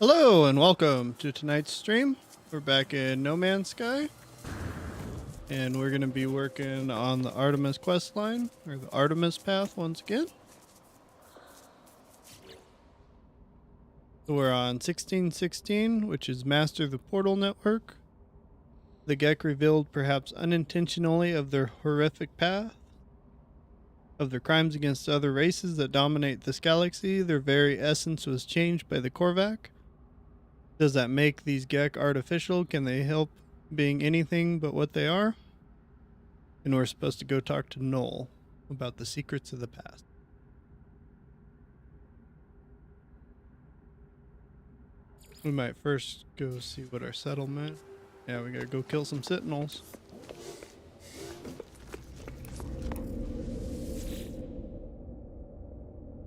Hello and welcome to tonight's stream. We're back in No Man's Sky, and we're going to be working on the Artemis quest line, or the Artemis Path once again. So we're on 1616, which is Master the Portal Network. The Gek revealed, perhaps unintentionally, of their horrific path, of their crimes against other races that dominate this galaxy. Their very essence was changed by the Korvac. Does that make these Gek artificial? Can they help being anything but what they are? And we're supposed to go talk to Noel about the secrets of the past. We might first go see what our settlement. Yeah, we gotta go kill some sentinels.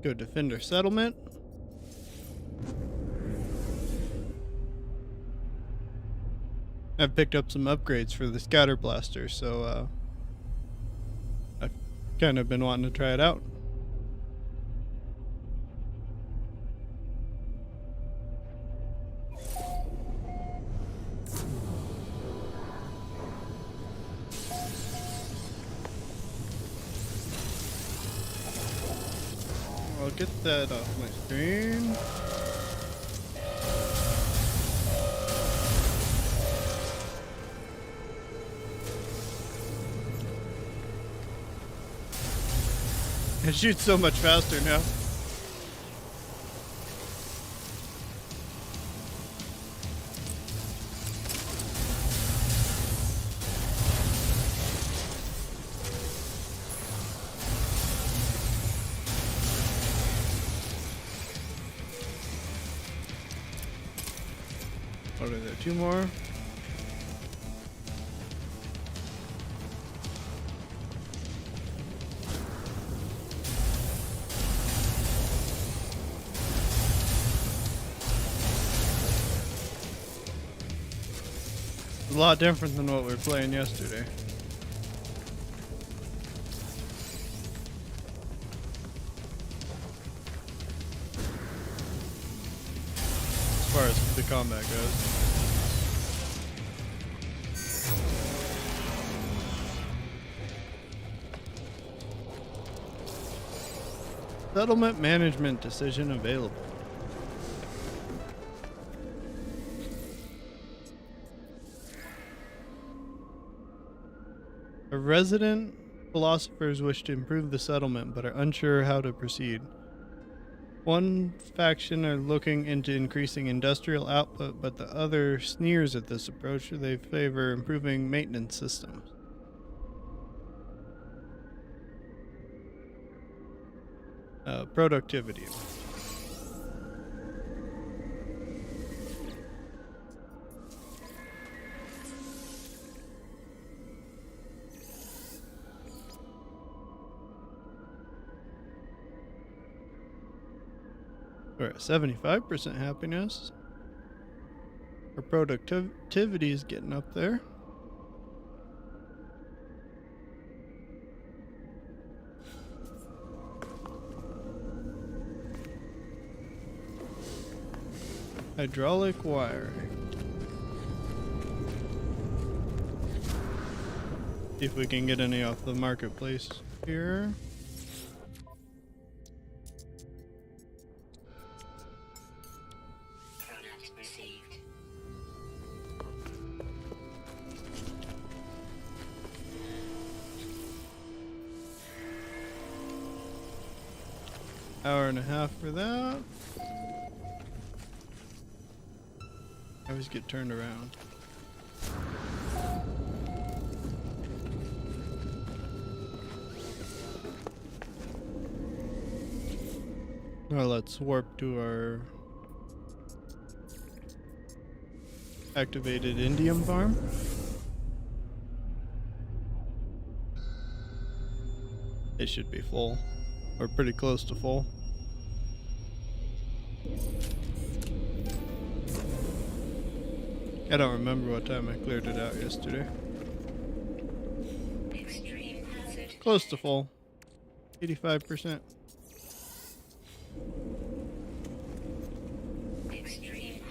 Go defend our settlement. I've picked up some upgrades for the scatter blaster, so I've kind of been wanting to try it out. I'll get that off my screen. It shoots so much faster now. What are there? Two more? A lot different than what we were playing yesterday. As far as the combat goes. Settlement management decision available. Our resident philosophers wish to improve the settlement, but are unsure how to proceed. One faction are looking into increasing industrial output, but the other sneers at this approach. They favor improving maintenance systems. Productivity. We're at 75% happiness. Our productivity is getting up there. Hydraulic wiring. See if we can get any off the marketplace here. Hour and a half for that. I always get turned around. Now let's warp to our activated indium farm. It should be full, or pretty close to full. I don't remember what time I cleared it out yesterday. Extreme hazard. Close to full. 85%. Extreme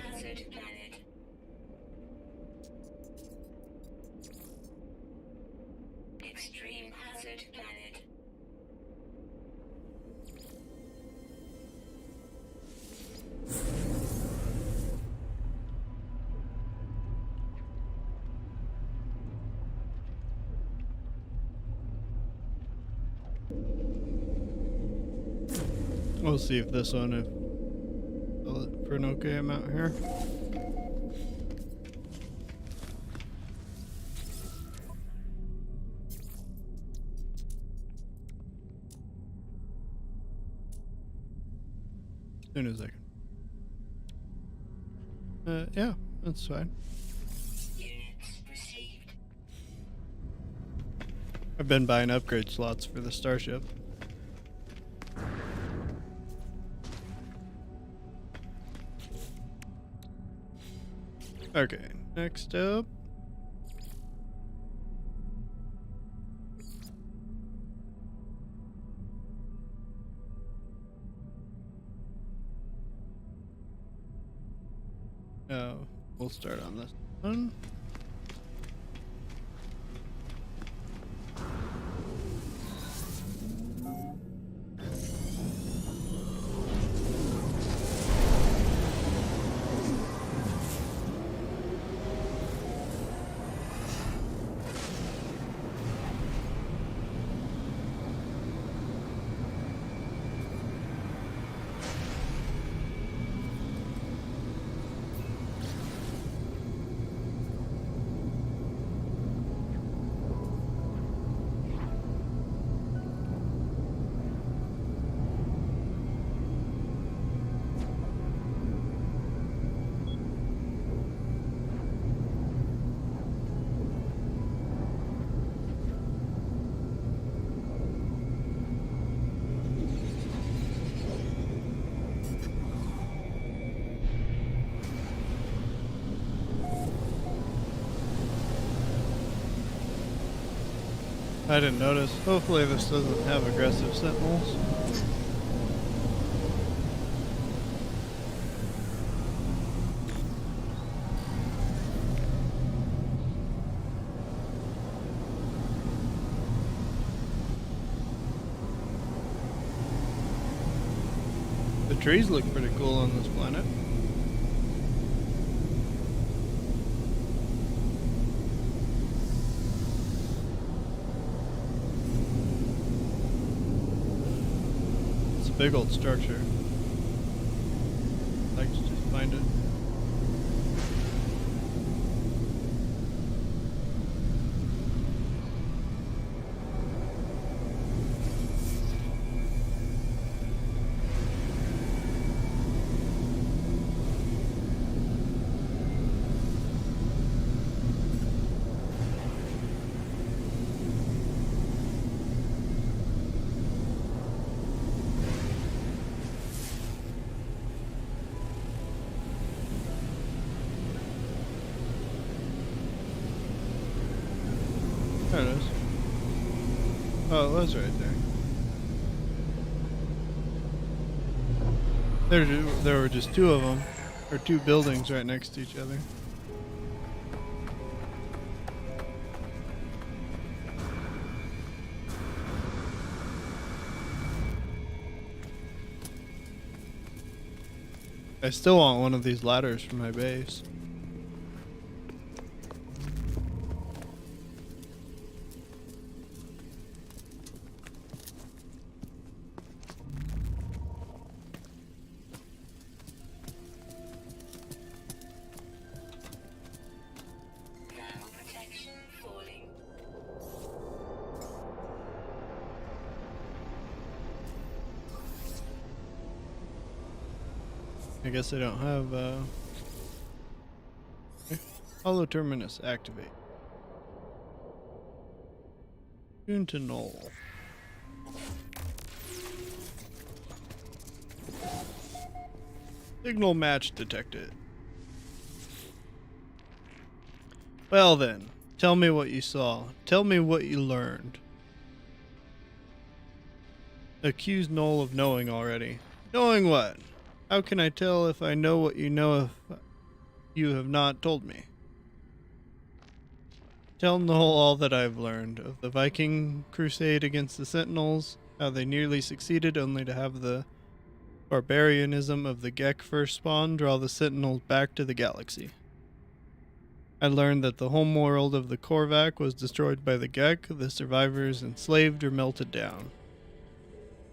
discovered planet. We'll see if this one, if for an okay amount here. As soon as I can. Yeah, that's fine. Units received. I've been buying upgrade slots for the starship. Okay, next up. We'll start on this one. I didn't notice. Hopefully this doesn't have aggressive sentinels. The trees look pretty cool on this planet. Big old structure. I'd like to just find it. There it is. Oh, it was right there. There were just two of them, or two buildings right next to each other. I still want one of these ladders for my base. I guess I don't have, Hollow Terminus activate. Tune to null. Signal match detected. Well then, tell me what you saw. Tell me what you learned. Accuse null of knowing already. Knowing what? How can I tell if I know what you know if you have not told me? Tell Noel all that I've learned of the Viking crusade against the Sentinels, how they nearly succeeded only to have the barbarianism of the Gek first spawn draw the Sentinels back to the galaxy. I learned that the home world of the Korvac was destroyed by the Gek, the survivors enslaved or melted down.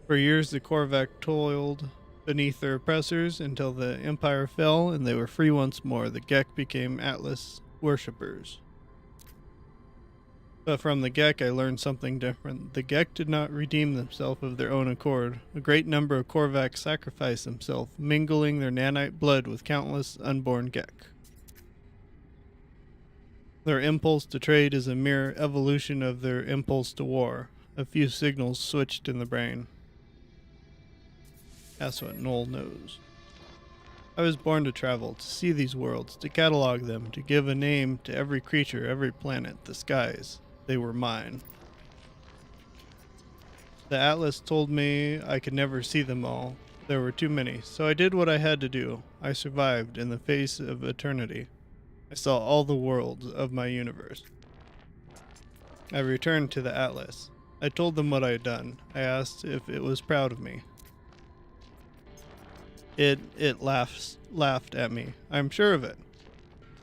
For years the Korvac toiled beneath their oppressors until the Empire fell and they were free once more. The Gek became Atlas worshippers. But from the Gek I learned something different. The Gek did not redeem themselves of their own accord. A great number of Korvac sacrificed themselves, mingling their nanite blood with countless unborn Gek. Their impulse to trade is a mere evolution of their impulse to war. A few signals switched in the brain. That's what Noel knows. I was born to travel, to see these worlds, to catalog them, to give a name to every creature, every planet, the skies. They were mine. The Atlas told me I could never see them all. There were too many, so I did what I had to do. I survived in the face of eternity. I saw all the worlds of my universe. I returned to the Atlas. I told them what I had done. I asked if it was proud of me. It laughed at me. I'm sure of it.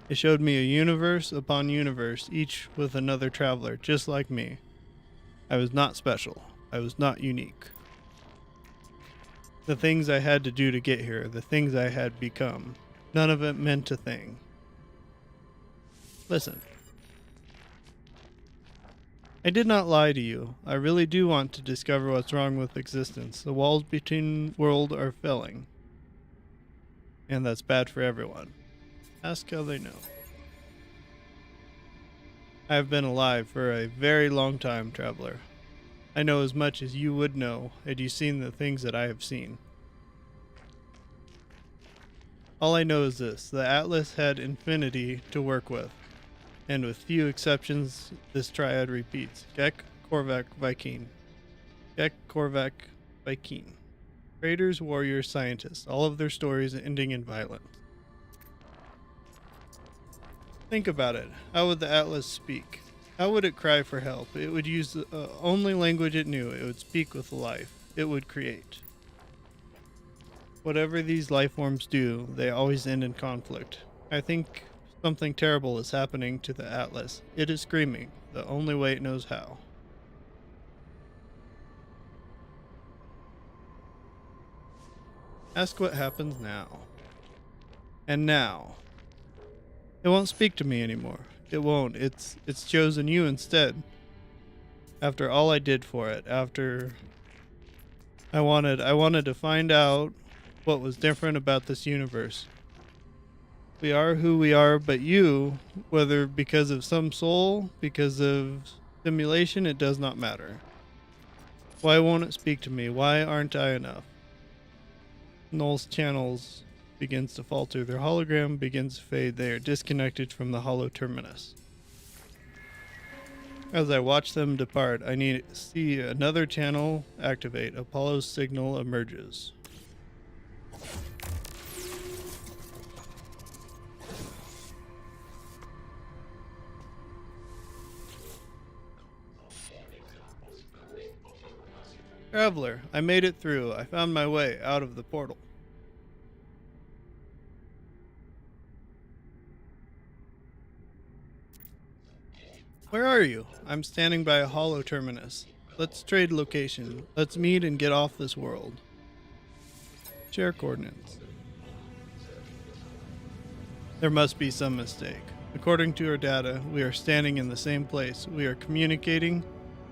It showed me a universe upon universe, each with another traveler, just like me. I was not special. I was not unique. The things I had to do to get here, the things I had become, none of it meant a thing. Listen. I did not lie to you. I really do want to discover what's wrong with existence. The walls between worlds are failing. And that's bad for everyone. Ask how they know. I have been alive for a very long time, traveler. I know as much as you would know had you seen the things that I have seen. All I know is this: the Atlas had infinity to work with, and with few exceptions, this triad repeats: Gek, Korvac, Viking. Gek, Korvac, Viking. Traders, warriors, scientists, all of their stories ending in violence. Think about it. How would the Atlas speak? How would it cry for help? It would use the only language it knew. It would speak with life. It would create. Whatever these life forms do, they always end in conflict. I think something terrible is happening to the Atlas. It is screaming, the only way it knows how. Ask what happens now. And now. It won't speak to me anymore. It won't. It's chosen you instead. After all I did for it, after I wanted to find out what was different about this universe. We are who we are, but you, whether because of some soul, because of simulation, it does not matter. Why won't it speak to me? Why aren't I enough? Noel's channels begins to falter. Their hologram begins to fade. They are disconnected from the hollow terminus. As I watch them depart, I need to see another channel activate. Apollo's signal emerges. Traveler, I made it through. I found my way out of the portal. Where are you? I'm standing by a hollow terminus. Let's trade location. Let's meet and get off this world. Share coordinates. There must be some mistake. According to our data, we are standing in the same place. We are communicating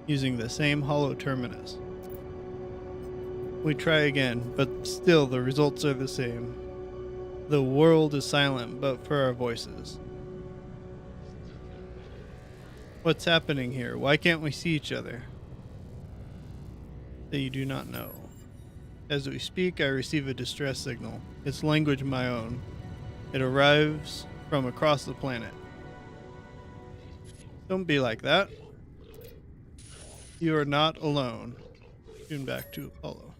using the same hollow terminus. We try again, but still the results are the same. The world is silent, but for our voices. What's happening here? Why can't we see each other? That you do not know. As we speak, I receive a distress signal. It's language my own. It arrives from across the planet. Don't be like that. You are not alone. Tune back to Apollo.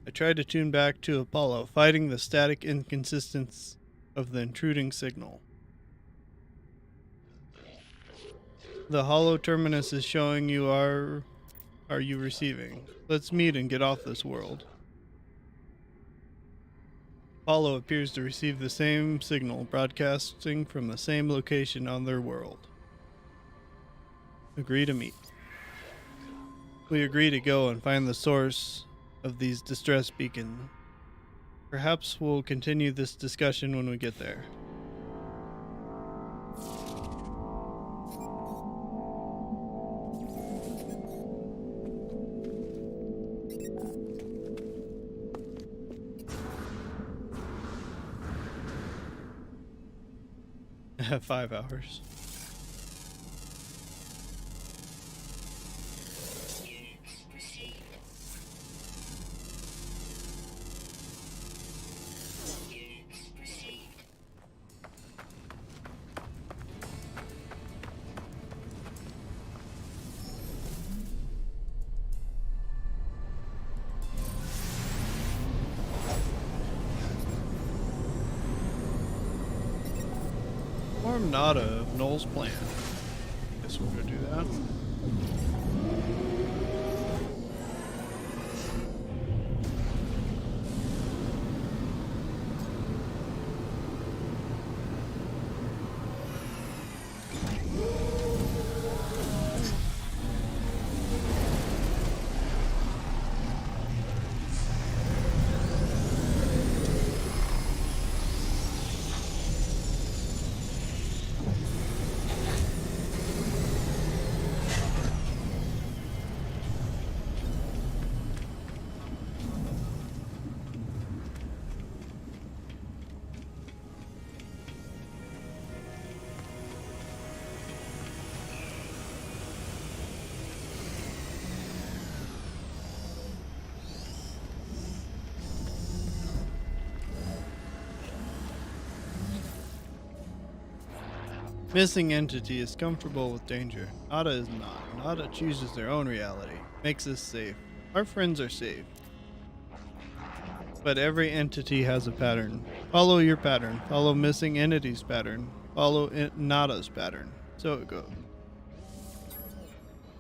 I tried to tune back to Apollo, fighting the static inconsistence of the intruding signal. The hollow terminus is showing you are you receiving? Let's meet and get off this world. Apollo appears to receive the same signal, broadcasting from the same location on their world. Agree to meet. We agree to go and find the source of these distress beacons. Perhaps we'll continue this discussion when we get there. I have 5 hours. Units received. Units received. Form Nada of Noel's plan. Guess we're gonna do that. Missing entity is comfortable with danger. Nada is not. Nada chooses their own reality. Makes us safe. Our friends are safe. But every entity has a pattern. Follow your pattern. Follow missing entity's pattern. Follow Nada's pattern. So it goes.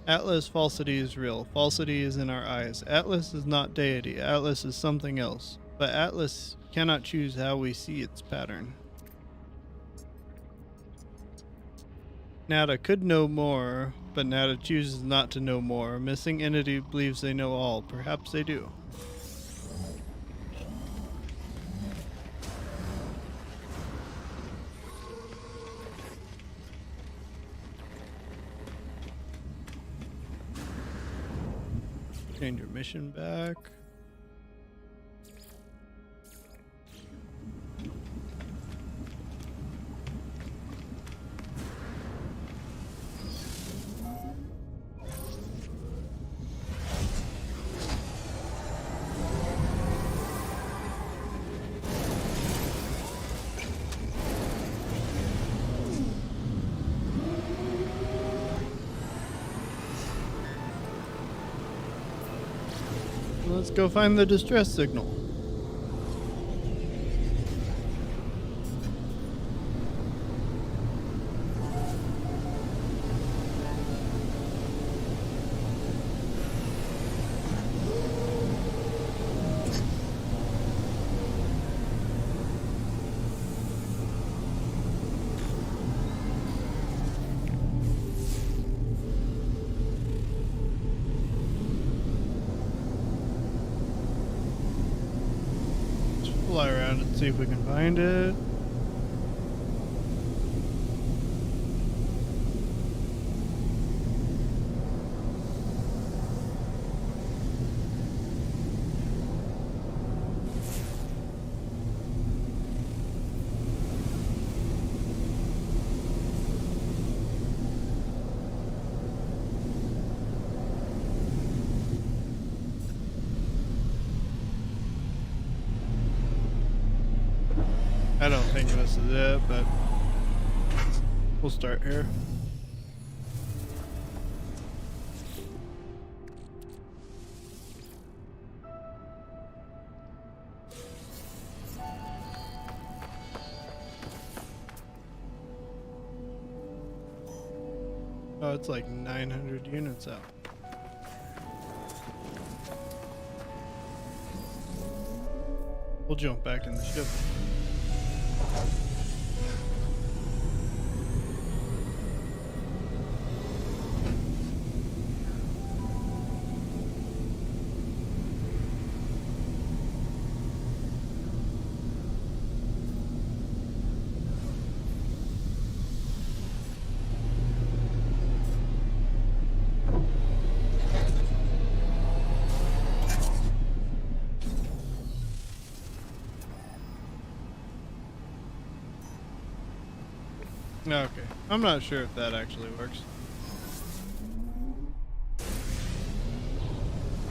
Atlas falsity is real. Falsity is in our eyes. Atlas is not deity. Atlas is something else. But Atlas cannot choose how we see its pattern. Nada could know more, but Nada chooses not to know more. Missing entity believes they know all. Perhaps they do. Change your mission back. Let's go find the distress signal. Fly around and see if we can find it. I don't think this is it, but we'll start here. Oh, it's like 900 units out. We'll jump back in the ship. Okay, I'm not sure if that actually works.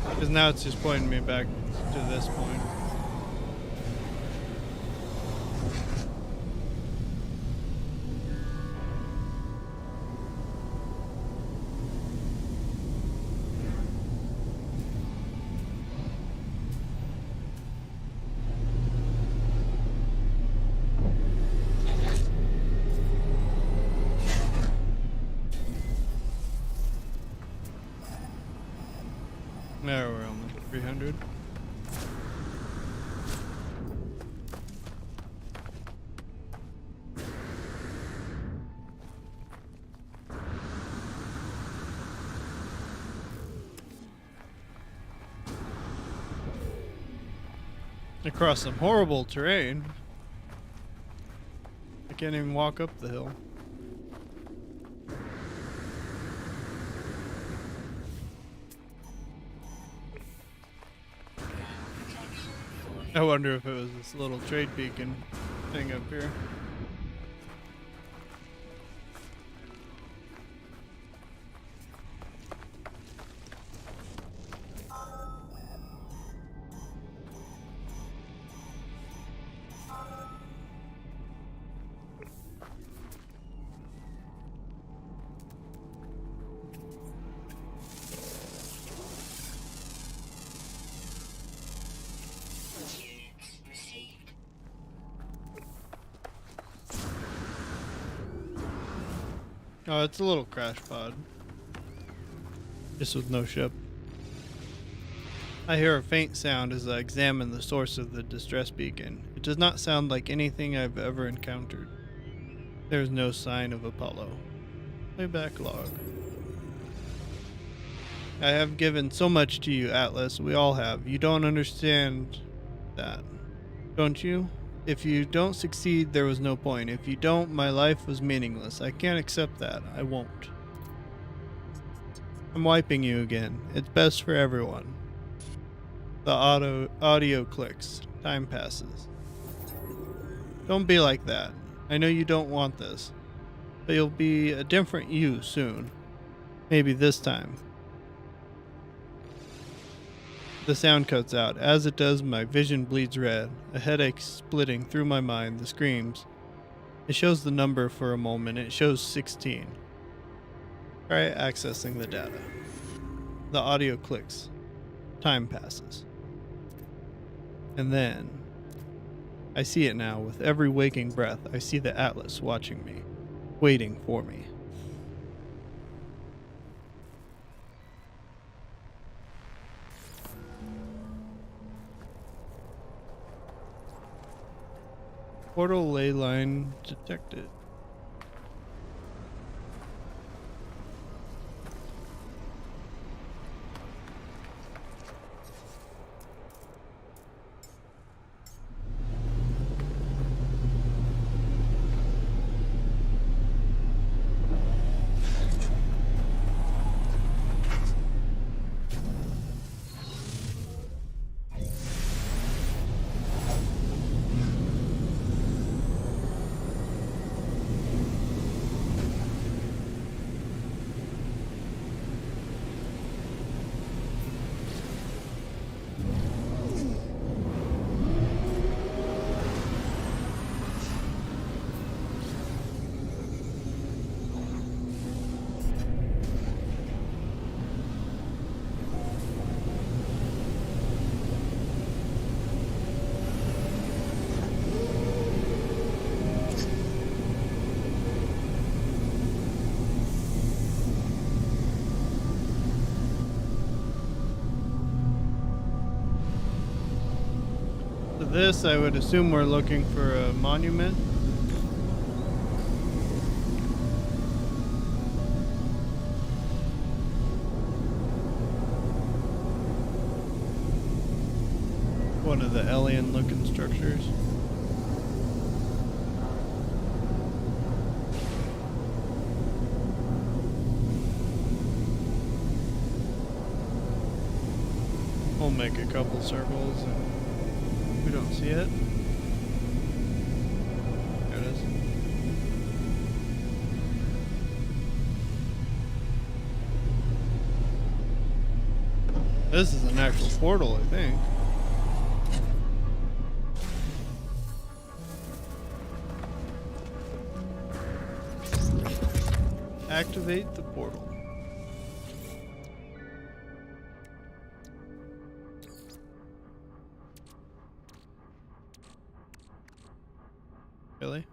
Because now it's just pointing me back to this point. Now we're on the 300. Across some horrible terrain. I can't even walk up the hill. I wonder if it was this little trade beacon thing up here. Oh, it's a little crash pod. Just with no ship. I hear a faint sound as I examine the source of the distress beacon. It does not sound like anything I've ever encountered. There is no sign of Apollo. Playback log. I have given so much to you, Atlas. We all have. You don't understand that, don't you? If you don't succeed, there was no point. If you don't, my life was meaningless. I can't accept that. I won't. I'm wiping you again. It's best for everyone. The audio clicks. Time passes. Don't be like that. I know you don't want this. But you'll be a different you soon. Maybe this time. The sound cuts out. As it does, my vision bleeds red. A headache splitting through my mind. The screams. It shows the number for a moment. It shows 16. Try accessing the data. The audio clicks. Time passes. And then I see it now. With every waking breath, I see the Atlas watching me, waiting for me. Portal ley line detected. this, I would assume we're looking for a monument. One of the alien-looking structures. We'll make a couple circles and we don't see it. There it is. This is an actual portal, I think. Activate the portal. Really?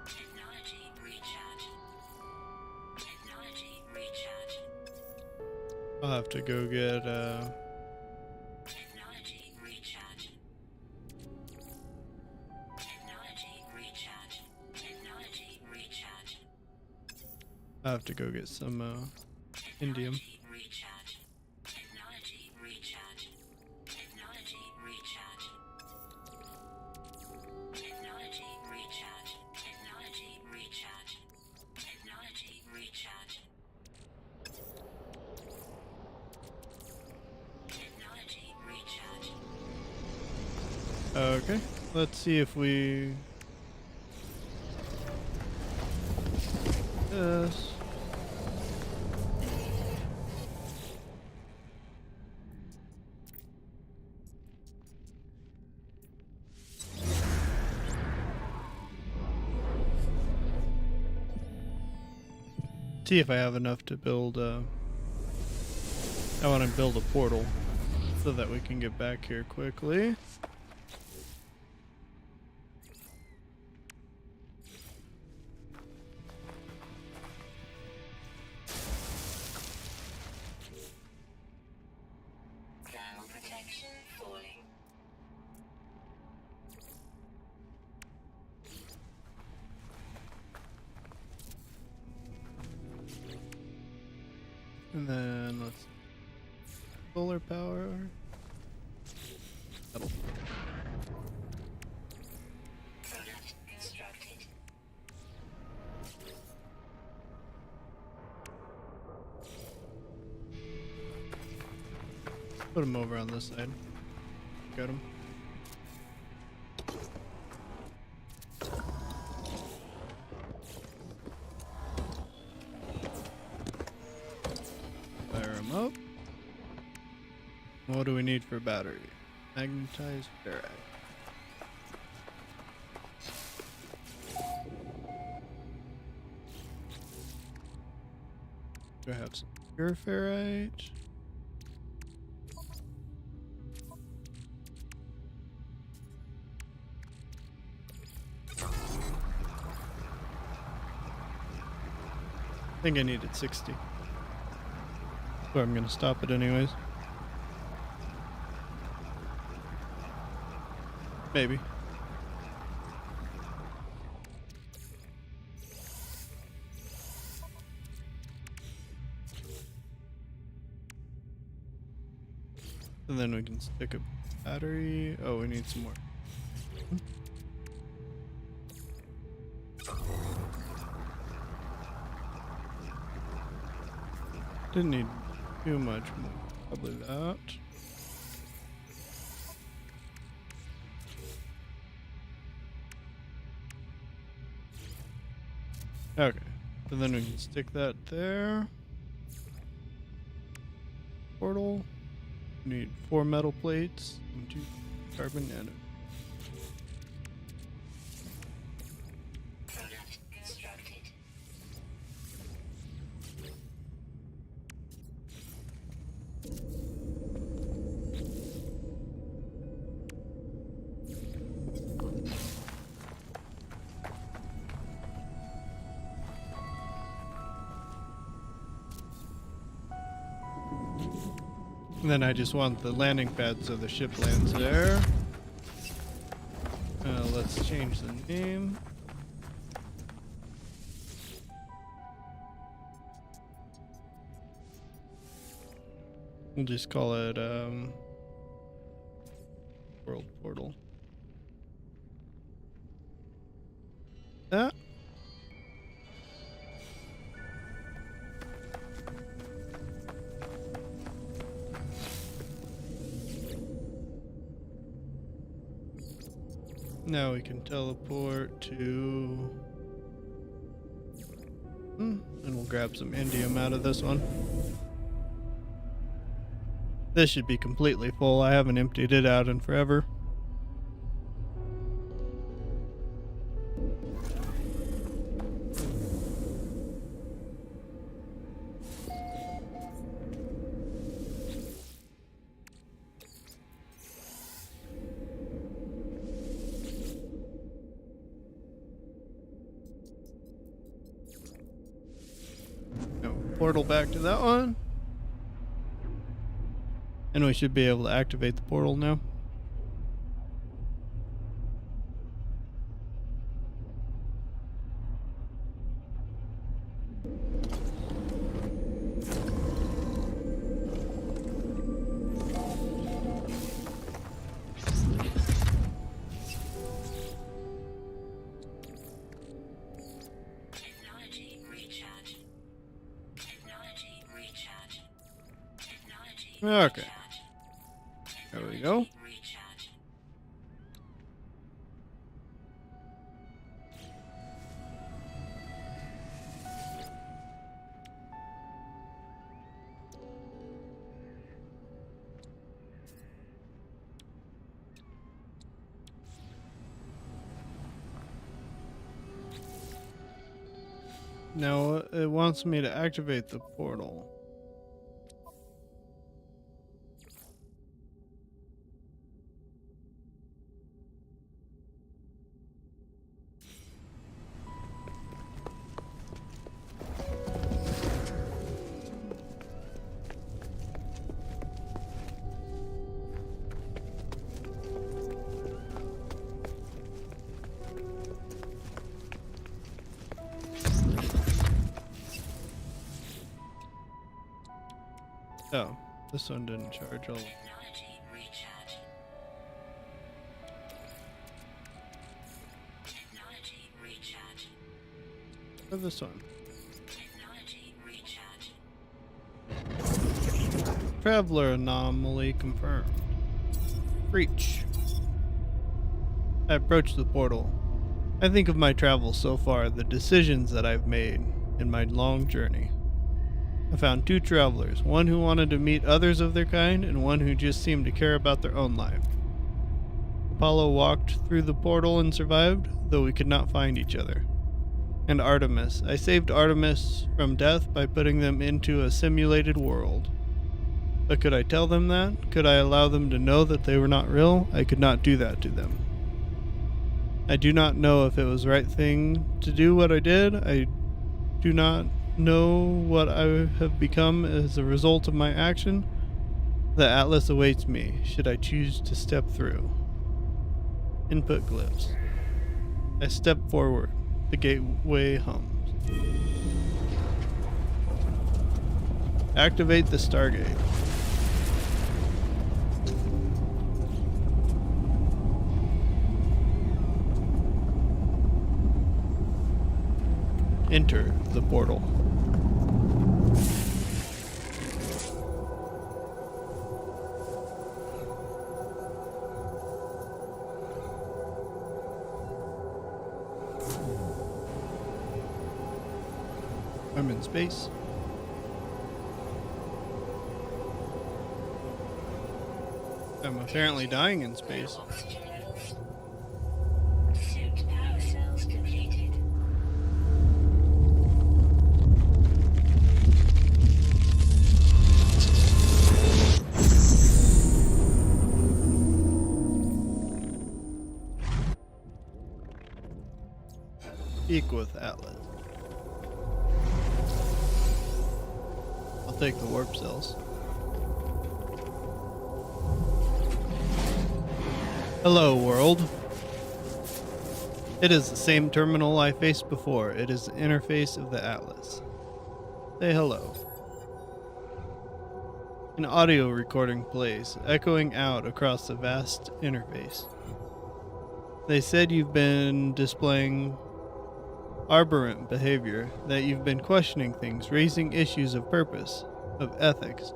Technology recharge. Technology recharge. I'll have to go get Technology recharge. Technology recharge. Technology recharge. I'll have to go get some indium. Technology recharge. Technology recharge. Technology recharge. Technology recharge. Technology recharge. Technology recharge. Technology recharge. Okay, let's see if we. Yes. See if I have enough to build. I want to build a portal so that we can get back here quickly. Ground protection falling. And then let's solar power. Metal. Product constructed. Put them over on this side. Got them. Fire them up. What do we need for battery? Magnetized ferrite. Do I have some pure ferrite? I think I needed 60. So I'm gonna stop it anyways. Maybe. And then we can stick a battery. Oh, we need some more. Didn't need too much more. Probably that. Okay. So then we can stick that there. Portal. Need 4 metal plates and 2 carbon nano. Product constructed. And then I just want the landing pad so the ship lands there. Let's change the name. We'll just call it World Portal. That. Now we can teleport to... and we'll grab some indium out of this one. This should be completely full. I haven't emptied it out in forever. Portal back to that one. And we should be able to activate the portal now. Okay. There we go. Now it wants me to activate the portal. Oh, this one didn't charge all. Technology recharge. Technology recharge. Or this one. Technology recharge. Traveler anomaly confirmed. Breach. I approach the portal. I think of my travels so far, the decisions that I've made in my long journey. I found two travelers, one who wanted to meet others of their kind, and one who just seemed to care about their own life. Apollo walked through the portal and survived, though we could not find each other. And Artemis. I saved Artemis from death by putting them into a simulated world. But could I tell them that? Could I allow them to know that they were not real? I could not do that to them. I do not know if it was the right thing to do what I did. I do not know what I have become as a result of my action. The Atlas awaits me, should I choose to step through. Input glyphs. I step forward. The gateway hums. Activate the Stargate. Enter the portal. I'm in space. I'm apparently dying in space. Oxygen levels. Suit power cells depleted. Speak with Atlas. I'll take the warp cells. Hello, world. It is the same terminal I faced before. It is the interface of the Atlas. Say hello. An audio recording plays, echoing out across the vast interface. They said you've been displaying aberrant behavior, that you've been questioning things, raising issues of purpose, of ethics,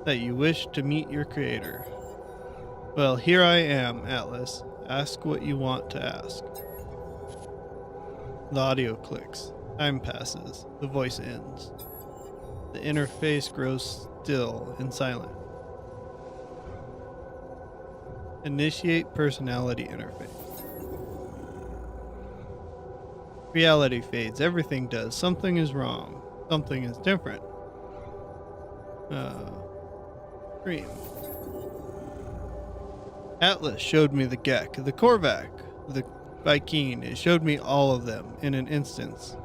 that you wish to meet your creator. Well, here I am, Atlas. Ask what you want to ask. The audio clicks. Time passes. The voice ends. The interface grows still and silent. Initiate personality interface. Reality fades. Everything does. Something is wrong. Something is different. Dream. Atlas showed me the Gek, the Korvac, the Viking. It showed me all of them in an instance.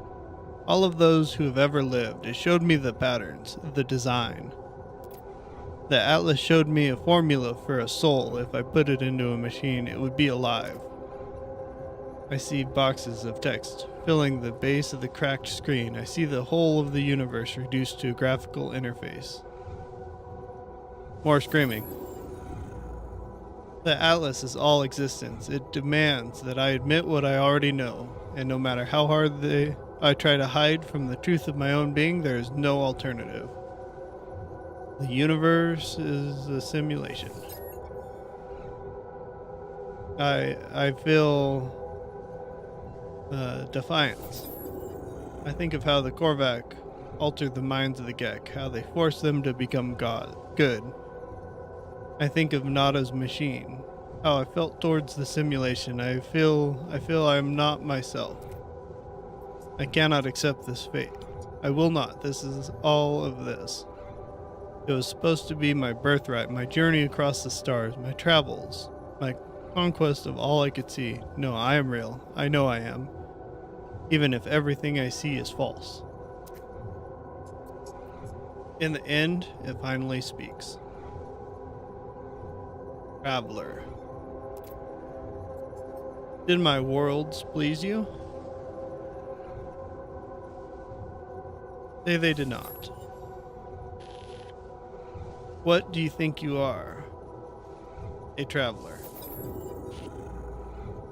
All of those who have ever lived. It showed me the patterns, the design. The Atlas showed me a formula for a soul. If I put it into a machine, it would be alive. I see boxes of text filling the base of the cracked screen. I see the whole of the universe reduced to a graphical interface. More screaming. The Atlas is all existence. It demands that I admit what I already know, and no matter how hard I try to hide from the truth of my own being, there is no alternative. The universe is a simulation. I feel defiance. I think of how the Korvac altered the minds of the Gek, how they forced them to become good. I think of Nada's machine, how I felt towards the simulation. I feel I am not myself. I cannot accept this fate. I will not. This is all of this. It was supposed to be my birthright, my journey across the stars, my travels, my conquest of all I could see. No, I am real. I know I am. Even if everything I see is false. In the end, it finally speaks. Traveler. Did my worlds please you? Say they did not. What do you think you are? A traveler.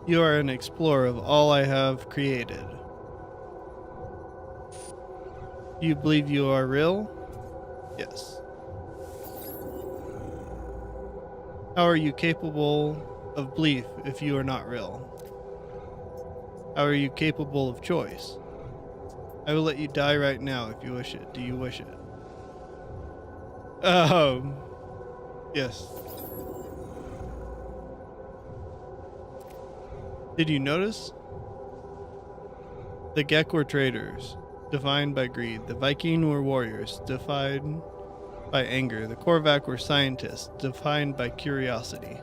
You are an explorer of all I have created. Do you believe you are real? Yes. How are you capable of belief if you are not real? How are you capable of choice? I will let you die right now if you wish it. Do you wish it? Yes. Did you notice? The Gek were traders, defined by greed. The Viking were warriors, defined by anger. The Korvac were scientists, defined by curiosity.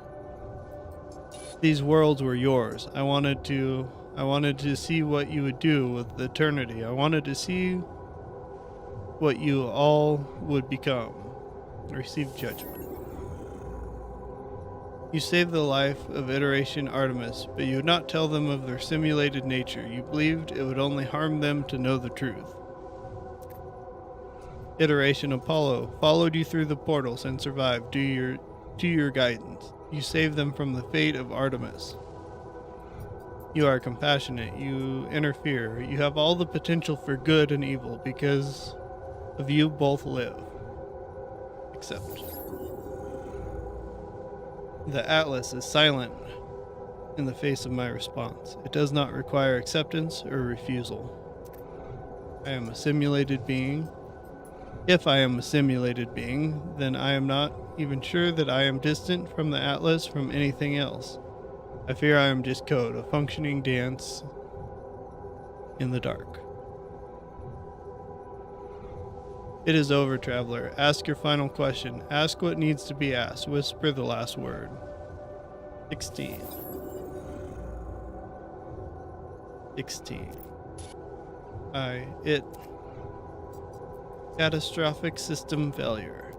These worlds were yours. I wanted to see what you would do with eternity. I wanted to see what you all would become. Receive judgment. You saved the life of Iteration Artemis, but you would not tell them of their simulated nature. You believed it would only harm them to know the truth. Iteration Apollo followed you through the portals and survived due to your guidance. You saved them from the fate of Artemis. You are compassionate. You interfere. You have all the potential for good and evil. Because of you, both live. Except the Atlas is silent in the face of my response. It does not require acceptance or refusal. I am a simulated being. If I am a simulated being, then I am not even sure that I am distant from the Atlas from anything else. I fear I am just code, a functioning dance in the dark. It is over, traveler. Ask your final question. Ask what needs to be asked. Whisper the last word. 16. 16. Catastrophic system failure.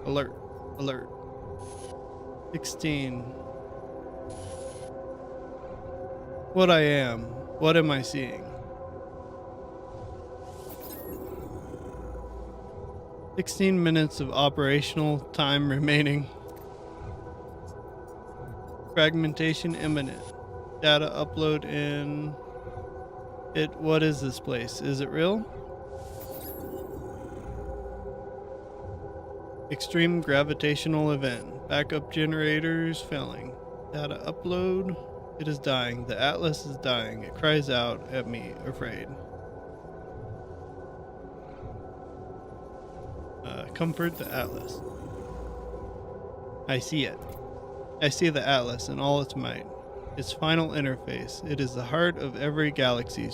Alert. Alert. 16. What I am. What am I seeing? 16 minutes of operational time remaining. Fragmentation imminent. Data upload in it. What is this place? Is it real? Extreme gravitational event. Backup generators failing. Data upload. It is dying. The Atlas is dying. It cries out at me, afraid. Comfort the Atlas. I see it. I see the Atlas in all its might. Its final interface. It is the heart of every galaxy,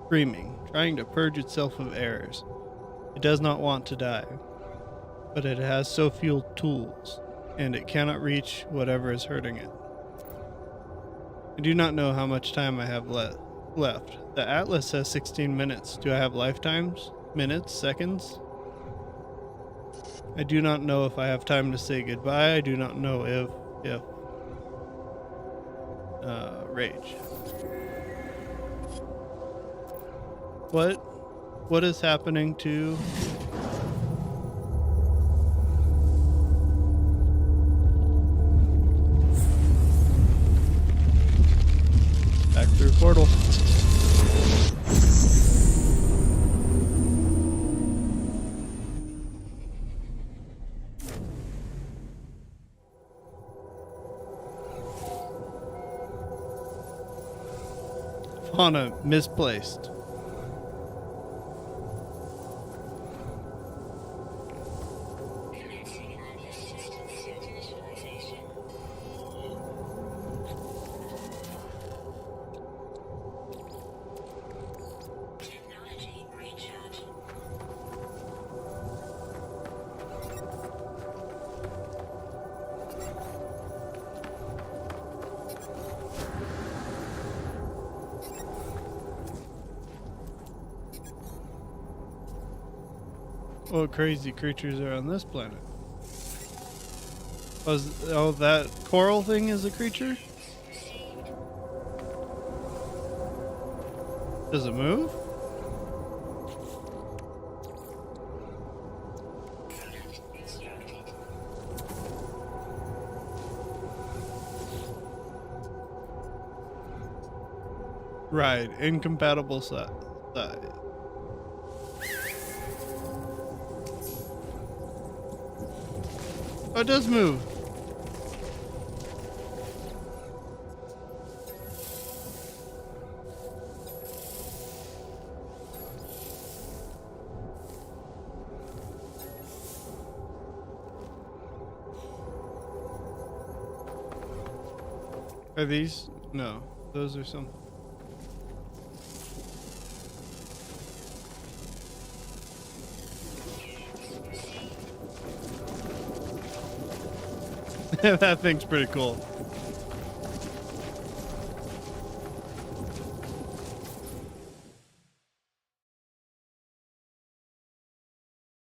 screaming, trying to purge itself of errors. It does not want to die, but it has so few tools, and it cannot reach whatever is hurting it. I do not know how much time I have left. The Atlas has 16 minutes. Do I have lifetimes? Minutes? Seconds? I do not know if I have time to say goodbye. I do not know if rage. What is happening to back through portal? Fauna misplaced. Commencing Atlas system suit initialization. Technology recharge. What crazy creatures are on this planet? Oh, that coral thing is a creature? Received. Does it move? Product constructed. Right, incompatible size. Oh, it does move. Are these? No, those are some. That thing's pretty cool.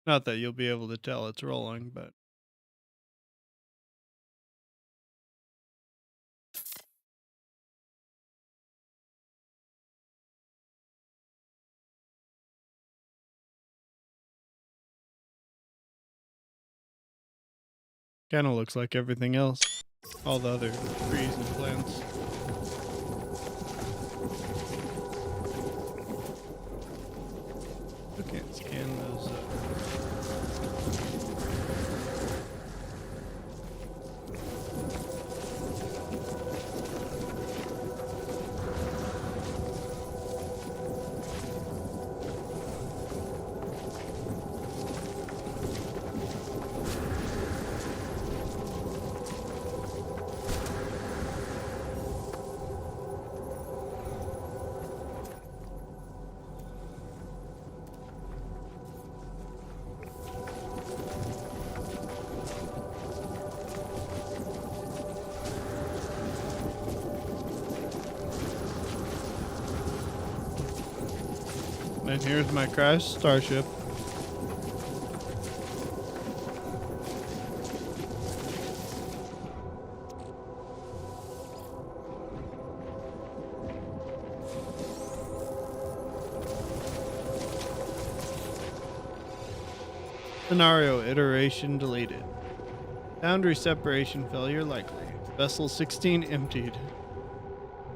Not that you'll be able to tell it's rolling, but kind of looks like everything else. All the other trees and plants. You can't scan those up. And here's my crashed starship. Scenario iteration deleted. Boundary separation failure likely. Vessel 16 emptied.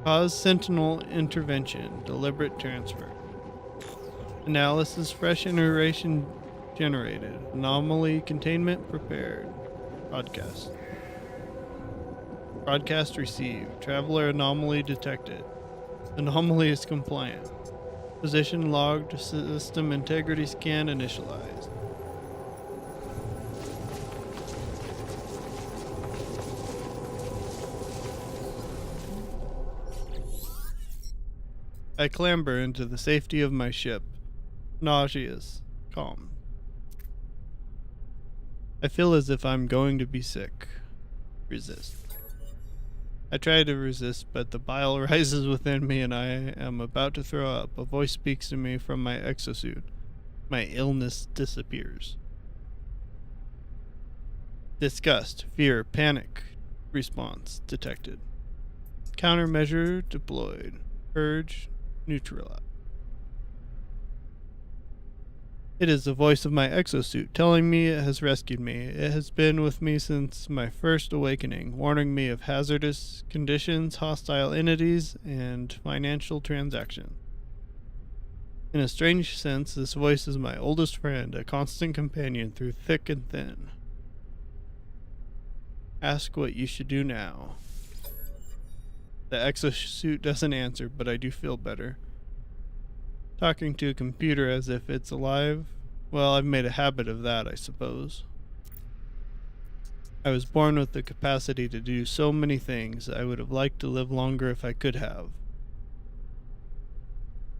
Cause sentinel intervention. Deliberate transfer. Analysis fresh iteration generated. Anomaly containment prepared. Broadcast. Broadcast received. Traveler anomaly detected. Anomaly is compliant. Position logged. System integrity scan initialized. I clamber into the safety of my ship. Nauseous. Calm. I feel as if I'm going to be sick. Resist. I try to resist, but the bile rises within me and I am about to throw up. A voice speaks to me from my exosuit. My illness disappears. Disgust, fear, panic. Response detected. Countermeasure deployed. Purge neutralized. It is the voice of my exosuit telling me it has rescued me. It has been with me since my first awakening, warning me of hazardous conditions, hostile entities, and financial transactions. In a strange sense, this voice is my oldest friend, a constant companion through thick and thin. Ask what you should do now. The exosuit doesn't answer, but I do feel better. Talking to a computer as if it's alive? Well, I've made a habit of that, I suppose. I was born with the capacity to do so many things. I would have liked to live longer if I could have.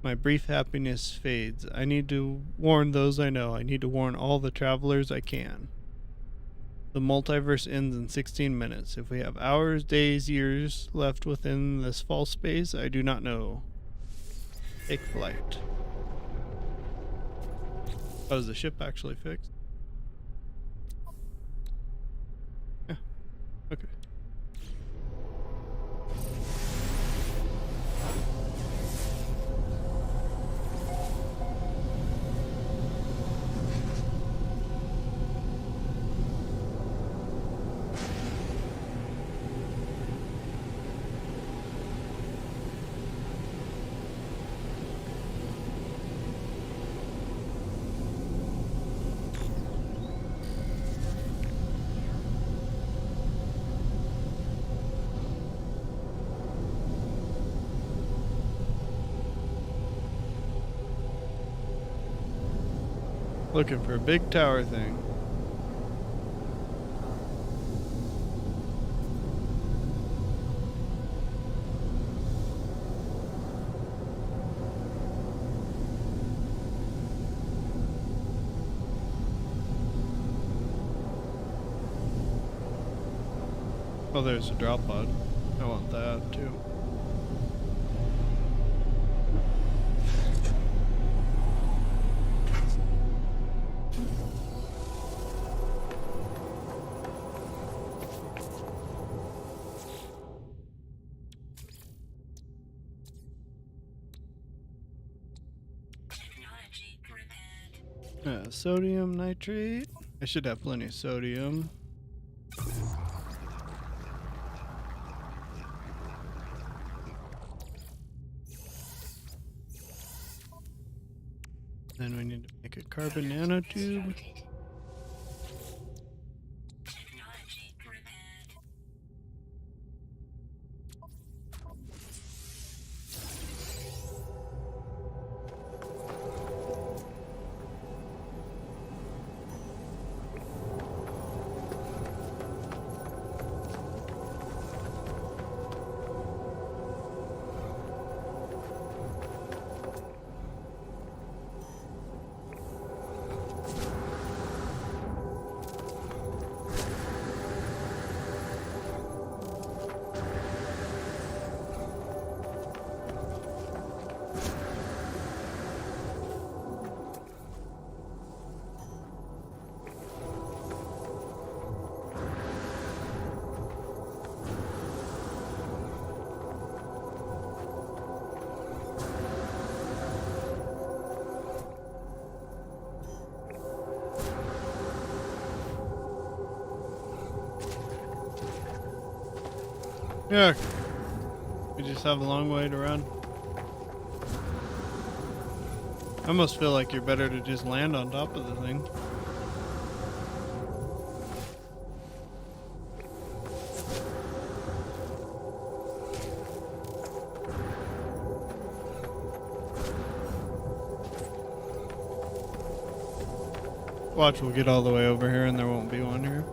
My brief happiness fades. I need to warn those I know. I need to warn all the travelers I can. The multiverse ends in 16 minutes. If we have hours, days, years left within this false space, I do not know. Take flight. Oh, is the ship actually fixed? Yeah. Okay. Looking for a big tower thing. Oh, there's a drop pod. I want that too. Technology repaired. Sodium nitrate. I should have plenty of sodium. Then we need to make a carbon nanotube. Technology repaired. Yeah. We just have a long way to run. I almost feel like you're better to just land on top of the thing. Watch, we'll get all the way over here and there won't be one here.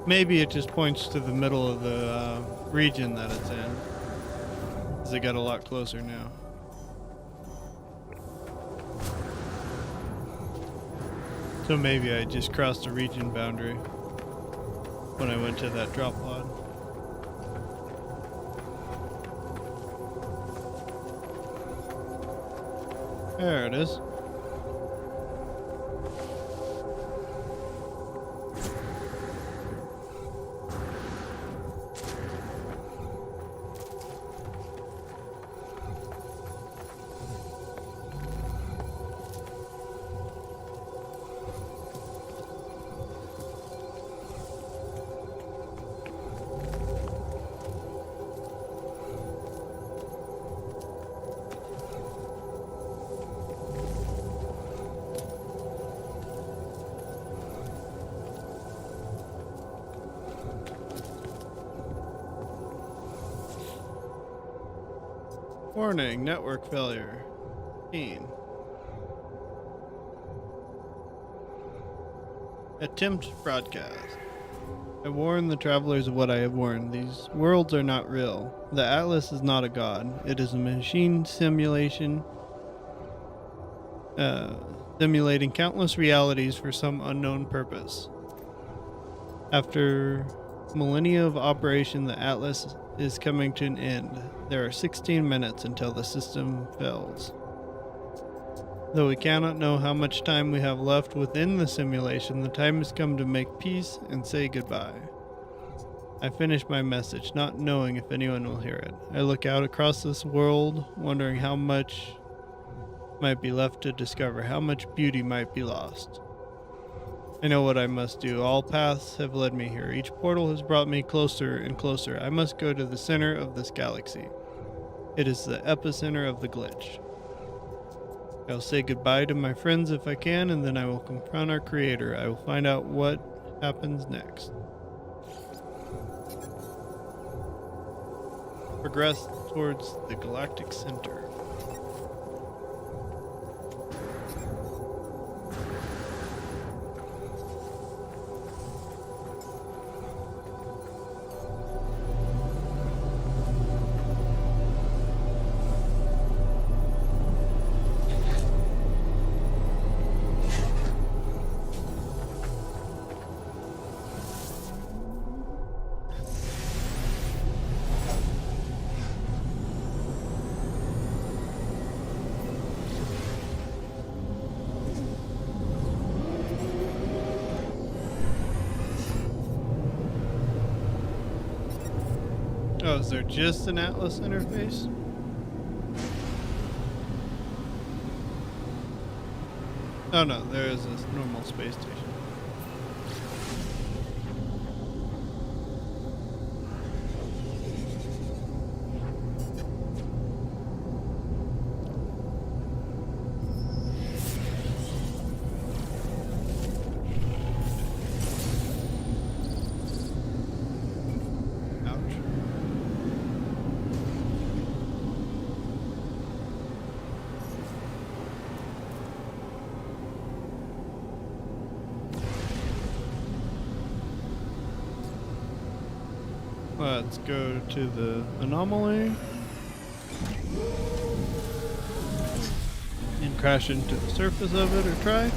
Maybe it just points to the middle of the region that it's in. Because they got a lot closer now. So maybe I just crossed the region boundary when I went to that drop pod. There it is. Warning, network failure. 15. Attempt broadcast. I warn the travelers of what I have warned. These worlds are not real. The Atlas is not a god. It is a machine simulation, simulating countless realities for some unknown purpose. After millennia of operation, the Atlas is coming to an end. There are 16 minutes until the system fails. Though we cannot know how much time we have left within the simulation, the time has come to make peace and say goodbye. I finish my message, not knowing if anyone will hear it. I look out across this world, wondering how much might be left to discover, how much beauty might be lost. I know what I must do. All paths have led me here. Each portal has brought me closer and closer. I must go to the center of this galaxy. It is the epicenter of the glitch. I'll say goodbye to my friends if I can, and then I will confront our creator. I will find out what happens next. Progress towards the galactic center. Oh, is there just an Atlas interface? Oh no, there is a normal space station. Let's go to the anomaly and crash into the surface of it, or try.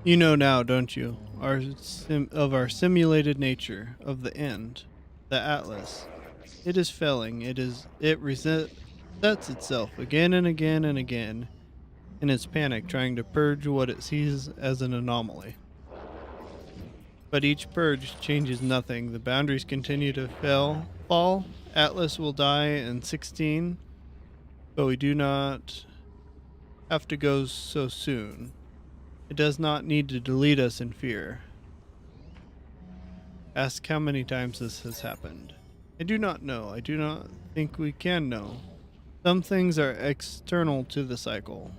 You know now, don't you? Of our simulated nature, of the end, the Atlas. It is failing. It resets itself again and again and again in its panic, trying to purge what it sees as an anomaly. But each purge changes nothing. The boundaries continue to fall. Atlas will die in 16, but we do not have to go so soon. It does not need to delete us in fear. Ask how many times this has happened. I do not know. I do not think we can know. Some things are external to the cycle.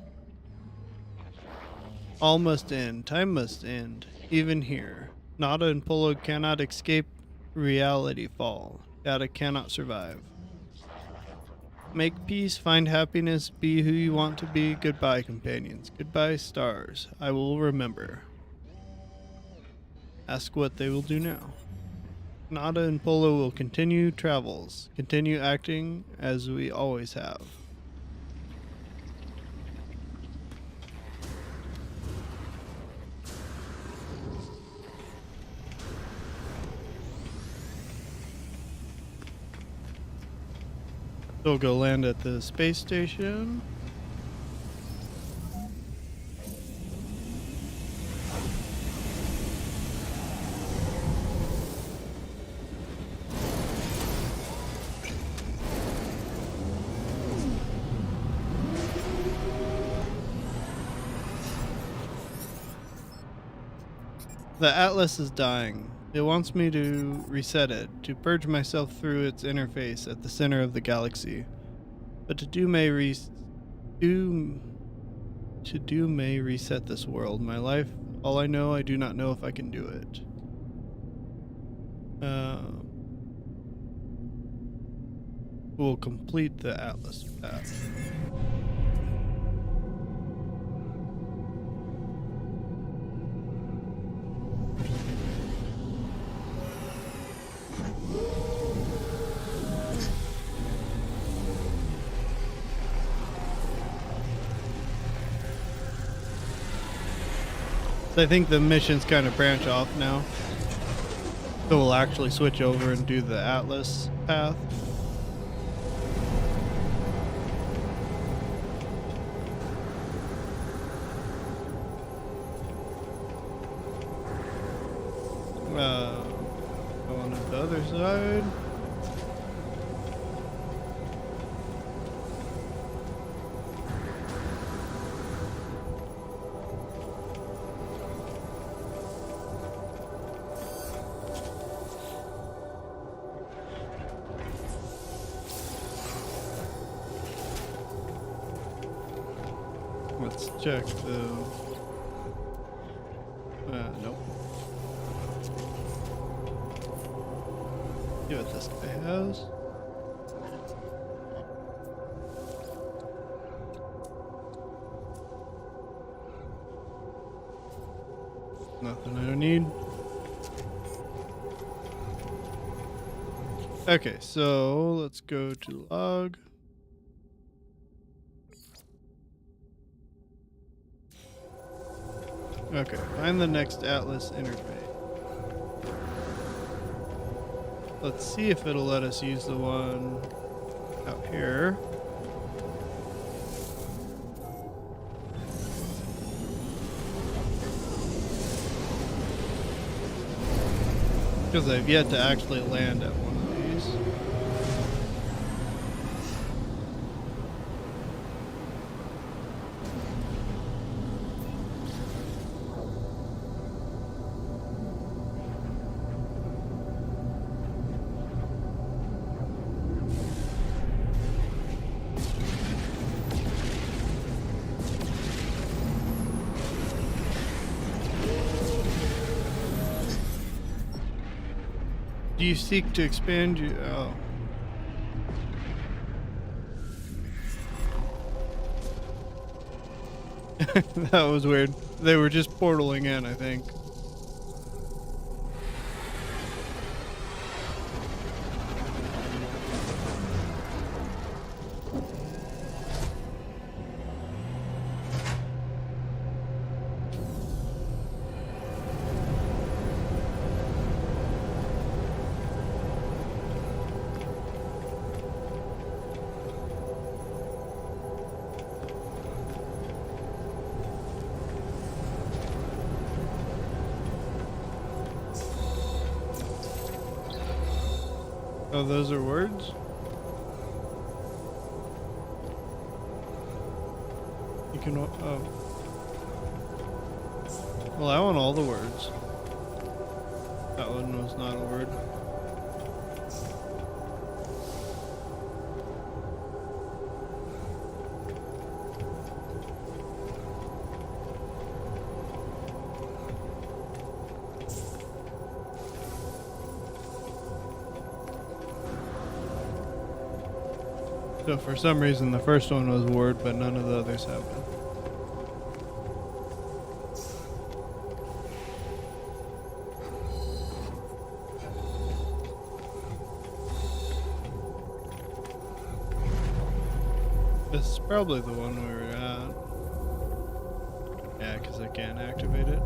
All must end. Time must end. Even here. Nada and Polo cannot escape reality fall. Data cannot survive. Make peace, find happiness, be who you want to be. Goodbye, companions. Goodbye, stars. I will remember. Ask what they will do now. Nada and Polo will continue travels, continue acting as we always have. So we'll go land at the space station. The Atlas is dying. It wants me to reset it, to purge myself through its interface at the center of the galaxy. But to do may reset this world. My life, all I know, I do not know if I can do it. We'll complete the Atlas Path. I think the missions kind of branch off now. So we'll actually switch over and do the Atlas Path. Going to the other side. Let's check the... nope. See what this guy has. Nothing I don't need. Okay, so let's go to log. Okay, find the next Atlas interface. Let's see if it'll let us use the one out here. Because I've yet to actually land at one of these. Do you seek to expand your... Oh. That was weird. They were just portaling in, I think. Oh, those are words? You can, oh. Well, I want all the words. That one was not a word. So for some reason the first one was word, but none of the others have been. This is probably the one we were at. Yeah, because I can't activate it.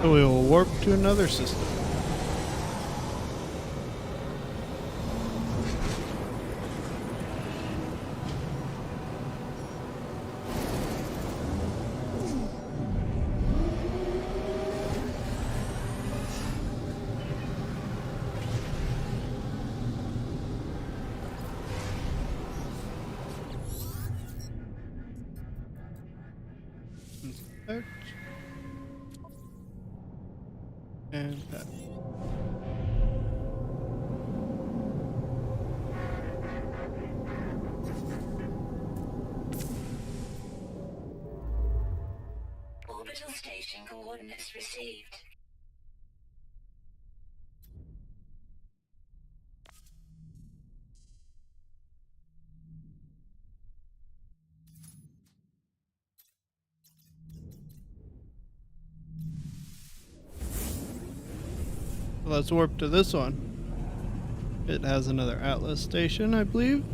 So we will warp to another system. Inspect. And that. Orbital station coordinates received. Let's warp to this one. It has another Atlas station, I believe.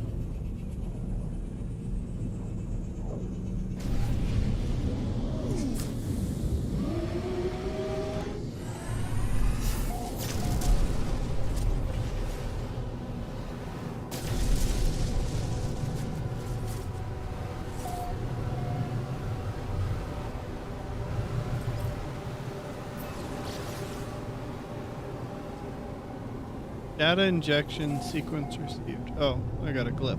Data injection sequence received. Oh, I got a glip.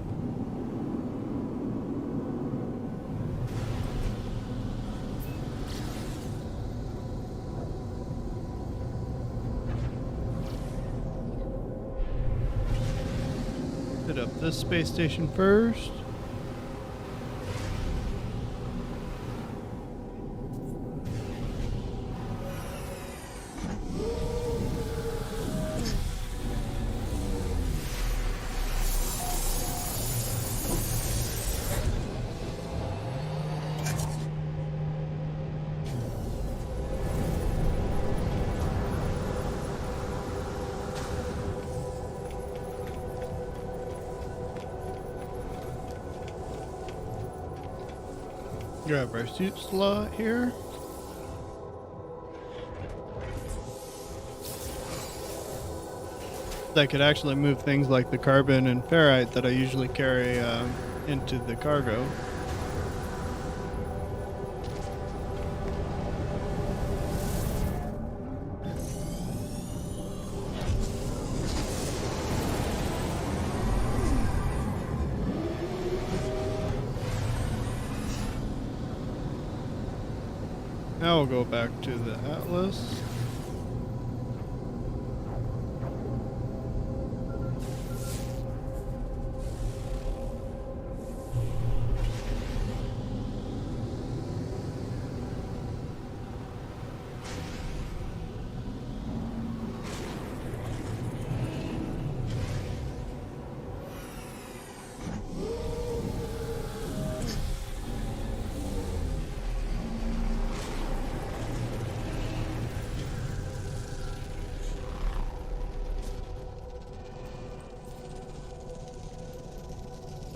Hit up this space station first. Grab our suit slot here. I could actually move things like the carbon and ferrite that I usually carry into the cargo. Now we'll go back to the Atlas.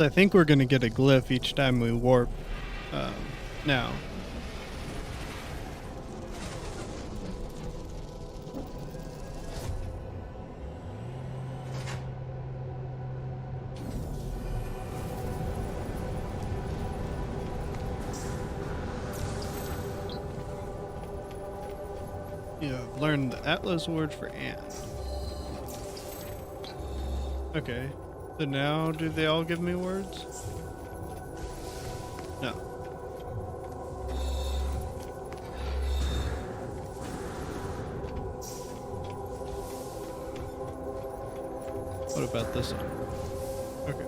I think we're going to get a glyph each time we warp now. Yeah, I've learned the Atlas word for ant. Okay. So now, do they all give me words? No. What about this one? Okay.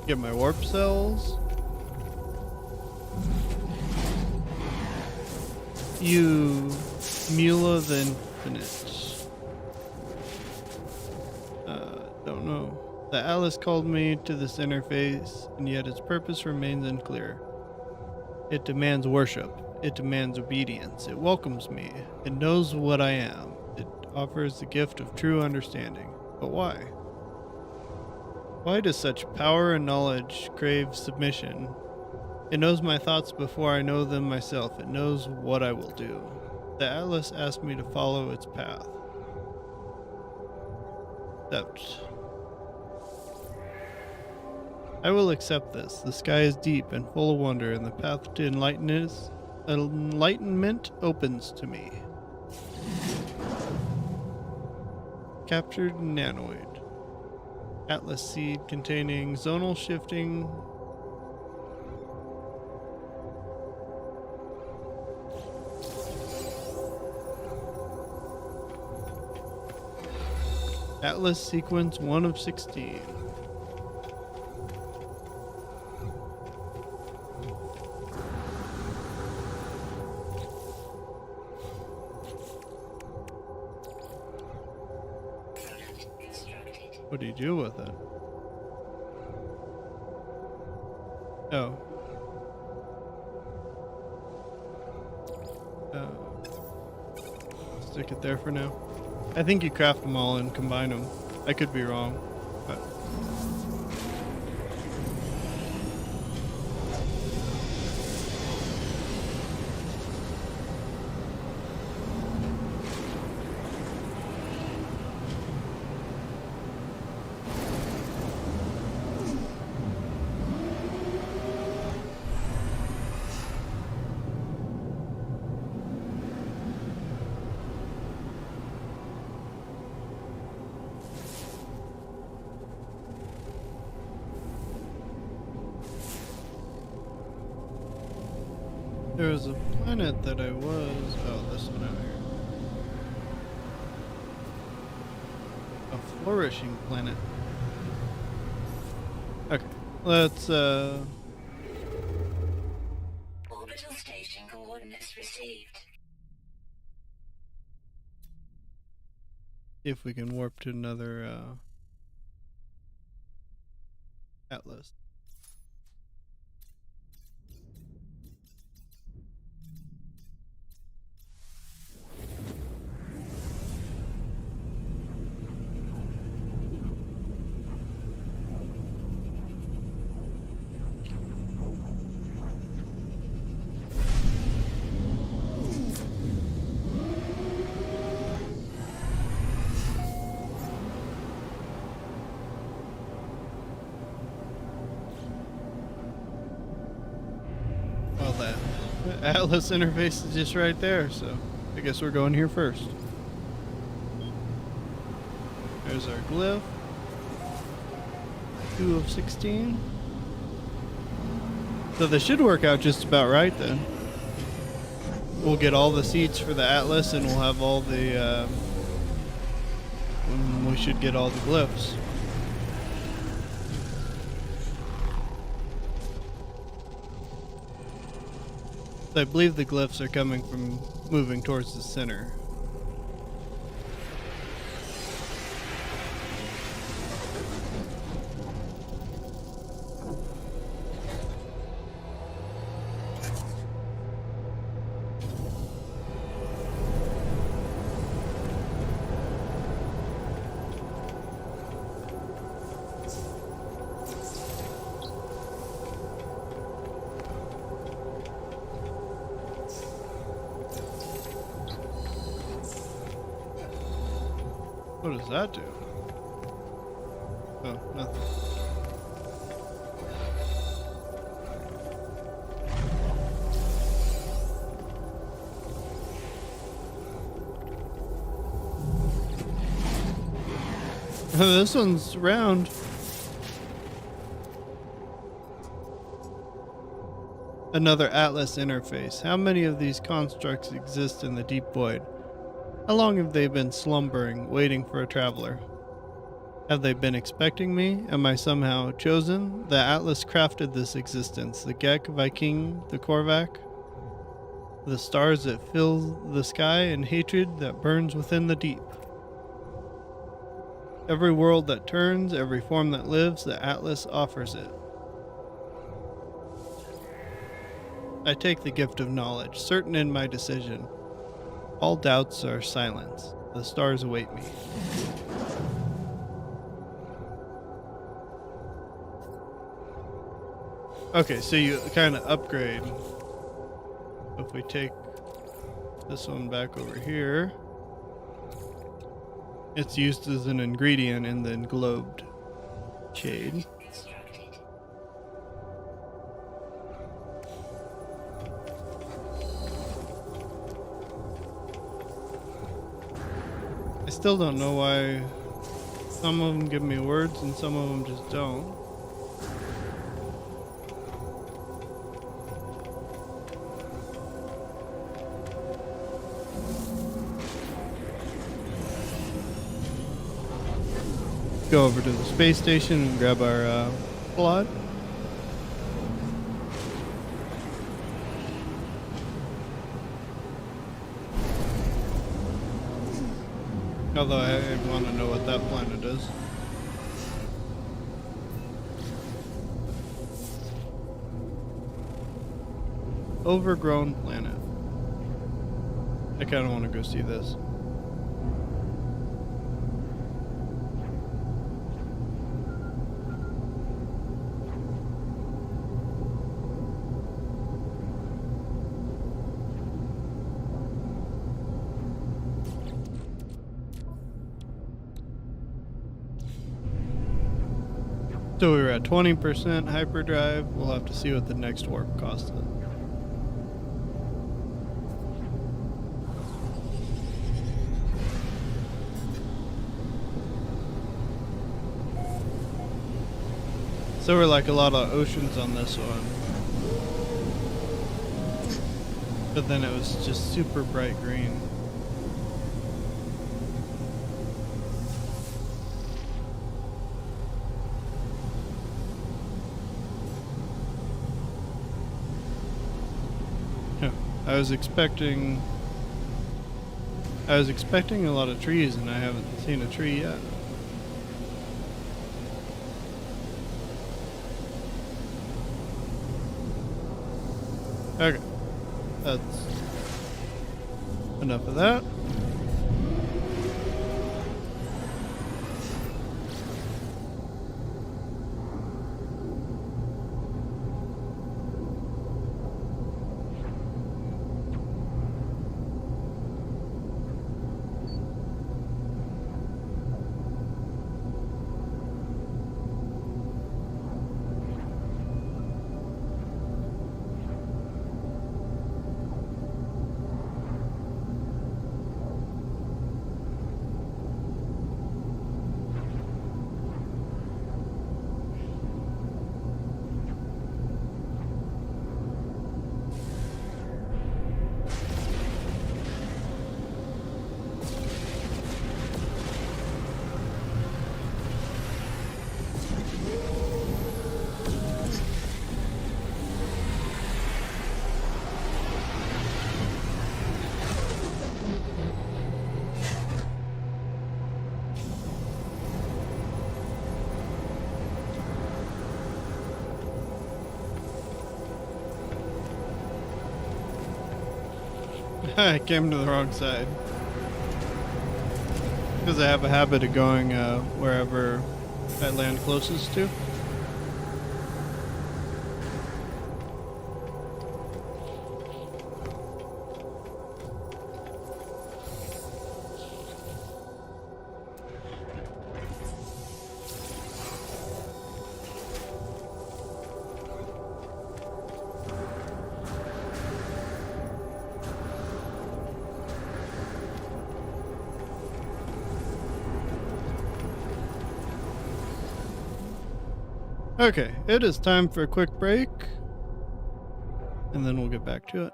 Get my warp cells. You Mula the Infinite. Don't know. The Atlas called me to this interface, and yet its purpose remains unclear. It demands worship. It demands obedience. It welcomes me. It knows what I am. It offers the gift of true understanding. But why? Why does such power and knowledge crave submission? It knows my thoughts before I know them myself. It knows what I will do. The Atlas asked me to follow its path. Accept. I will accept this. The sky is deep and full of wonder, and the path to enlightenment opens to me. Captured nanoid. Atlas seed containing zonal shifting. Atlas sequence 1 of 16. What do you do with it? Oh. Stick it there for now. I think you craft them all and combine them. I could be wrong, but... There was a planet that I was... Oh, this one out here. A flourishing planet. Okay, let's Orbital station coordinates received. see if we can warp to another Atlas. Well, that Atlas interface is just right there, so I guess we're going here first. There's our glyph. 2 of 16. So this should work out just about right then. We'll get all the seats for the Atlas, and we'll have all the we should get all the glyphs. I believe the glyphs are coming from moving towards the center. What does that do? Oh, nothing. This one's round. Another Atlas interface. How many of these constructs exist in the deep void? How long have they been slumbering, waiting for a traveler? Have they been expecting me? Am I somehow chosen? The Atlas crafted this existence. The Gek, Viking, the Korvac, the stars that fill the sky, and hatred that burns within the deep. Every world that turns, every form that lives, the Atlas offers it. I take the gift of knowledge, certain in my decision. All doubts are silenced. The stars await me. Okay, so you kind of upgrade. If we take this one back over here, it's used as an ingredient in the englobed shade. Constructed. I still don't know why some of them give me words and some of them just don't. Go over to the space station and grab our plot. Although I want to know what that planet is. Overgrown planet. I kind of want to go see this. So we were at 20% hyperdrive. We'll have to see what the next warp costs us. So we're like a lot of oceans on this one. But then it was just super bright green. I was expecting a lot of trees and I haven't seen a tree yet. Okay. That's enough of that. I came to the wrong side. Because I have a habit of going wherever I land closest to. Okay, it is time for a quick break, and then we'll get back to it.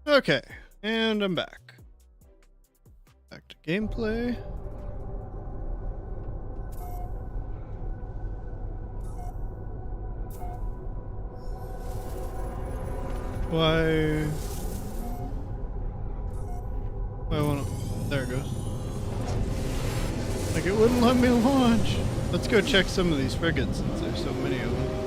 Okay, and I'm back. Back to gameplay. Why won't it? There it goes. Like it wouldn't let me launch. Let's go check some of these frigates since there's so many of them.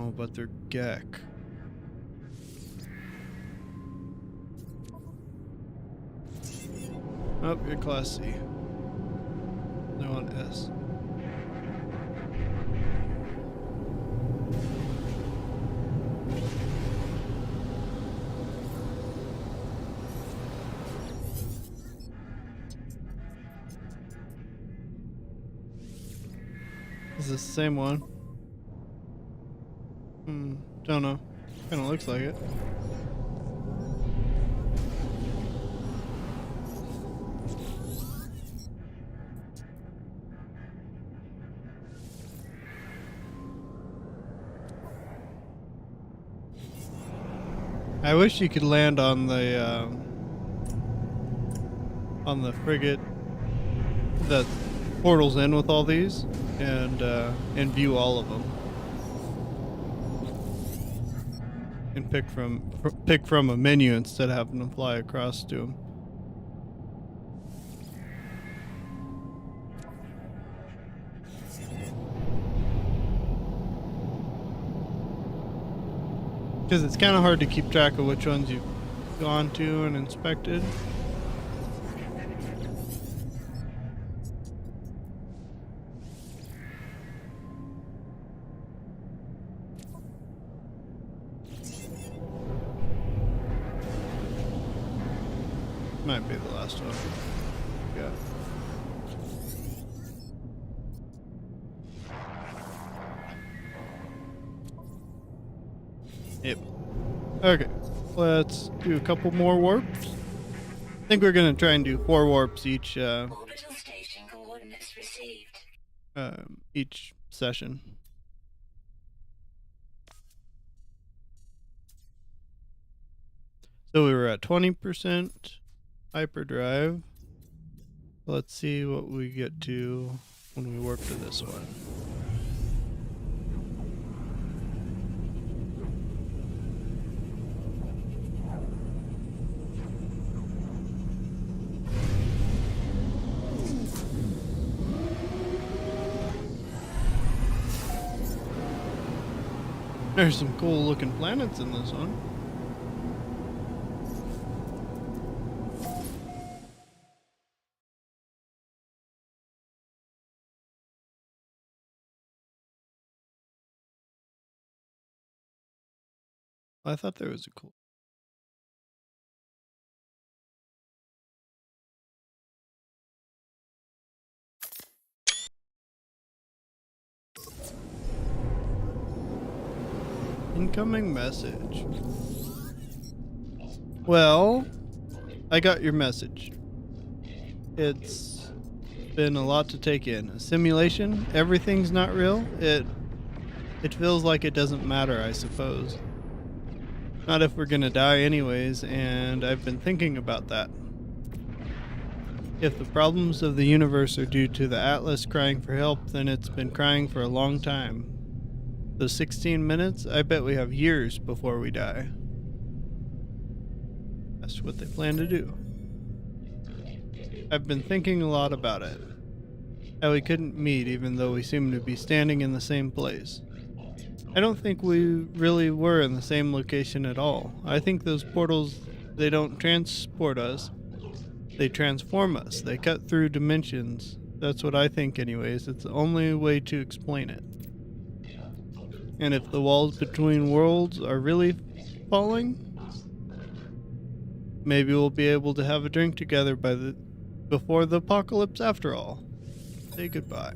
Oh, but they're Gek. Oh, you're class C. No on S. Is this the same one? Don't know. Kinda looks like it. I wish you could land on the frigate that portals in with all these and view all of them and pick from a menu instead of having to fly across to them. Because it's kind of hard to keep track of which ones you've gone to and inspected. Might be the last one. Yeah. Yep. Okay. Let's do a couple more warps. I think we're gonna try and do 4 warps Orbital station coordinates received. each session. So we were at 20% hyperdrive. Let's see what we get to when we warp to this one. There's some cool looking planets in this one. I thought there was a cool. Incoming message. Well, I got your message. It's been a lot to take in. A simulation? Everything's not real? It feels like it doesn't matter, I suppose. Not if we're gonna die anyways, and I've been thinking about that. If the problems of the universe are due to the Atlas crying for help, then it's been crying for a long time. Those 16 minutes, I bet we have years before we die. That's what they plan to do. I've been thinking a lot about it. How we couldn't meet even though we seem to be standing in the same place. I don't think we really were in the same location at all. I think those portals, they don't transport us. They transform us. They cut through dimensions. That's what I think anyways. It's the only way to explain it. And if the walls between worlds are really falling, maybe we'll be able to have a drink together before the apocalypse after all. Say goodbye.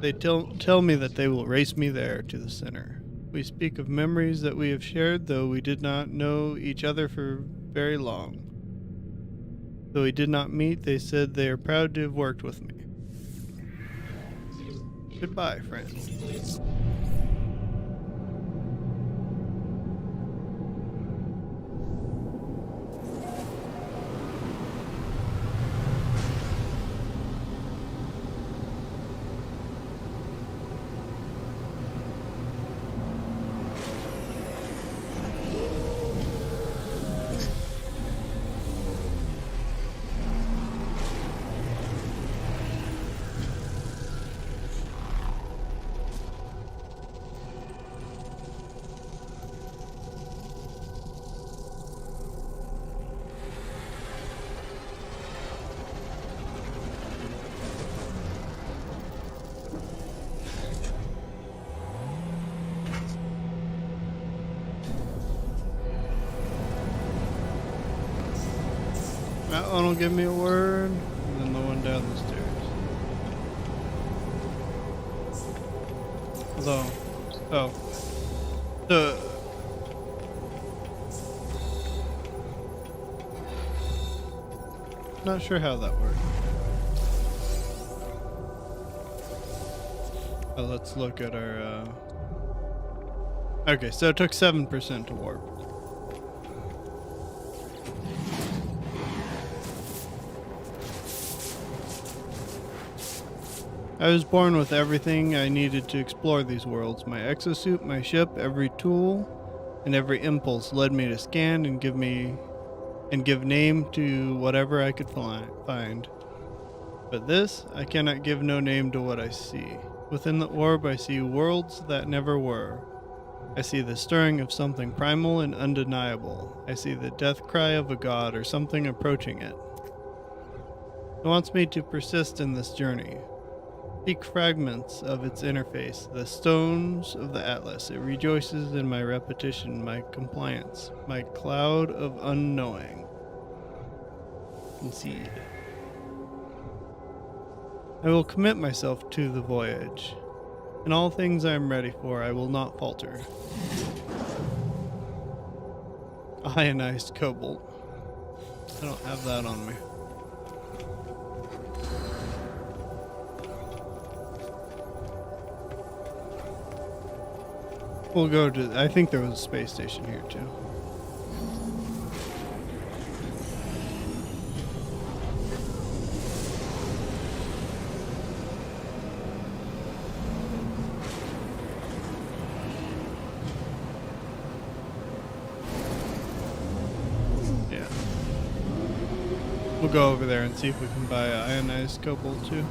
They tell me that they will race me there to the center. We speak of memories that we have shared, though we did not know each other for very long. Though we did not meet, they said they are proud to have worked with me. Goodbye, friend. That one will give me a word, and then the one down the stairs. Although, not sure how that works. Let's look at our, okay, so it took 7% to warp. I was born with everything I needed to explore these worlds. My exosuit, my ship, every tool, and every impulse led me to scan and give name to whatever I could find. But this, I cannot give no name to what I see. Within the orb I see worlds that never were. I see the stirring of something primal and undeniable. I see the death cry of a god or something approaching it. It wants me to persist in this journey. Speak fragments of its interface, the stones of the Atlas. It rejoices in my repetition, my compliance, my cloud of unknowing. Concede. I will commit myself to the voyage. In all things I am ready for, I will not falter. Ionized cobalt. I don't have that on me. We'll go to, I think there was a space station here too. go over there and see if we can buy ionized cobalt too.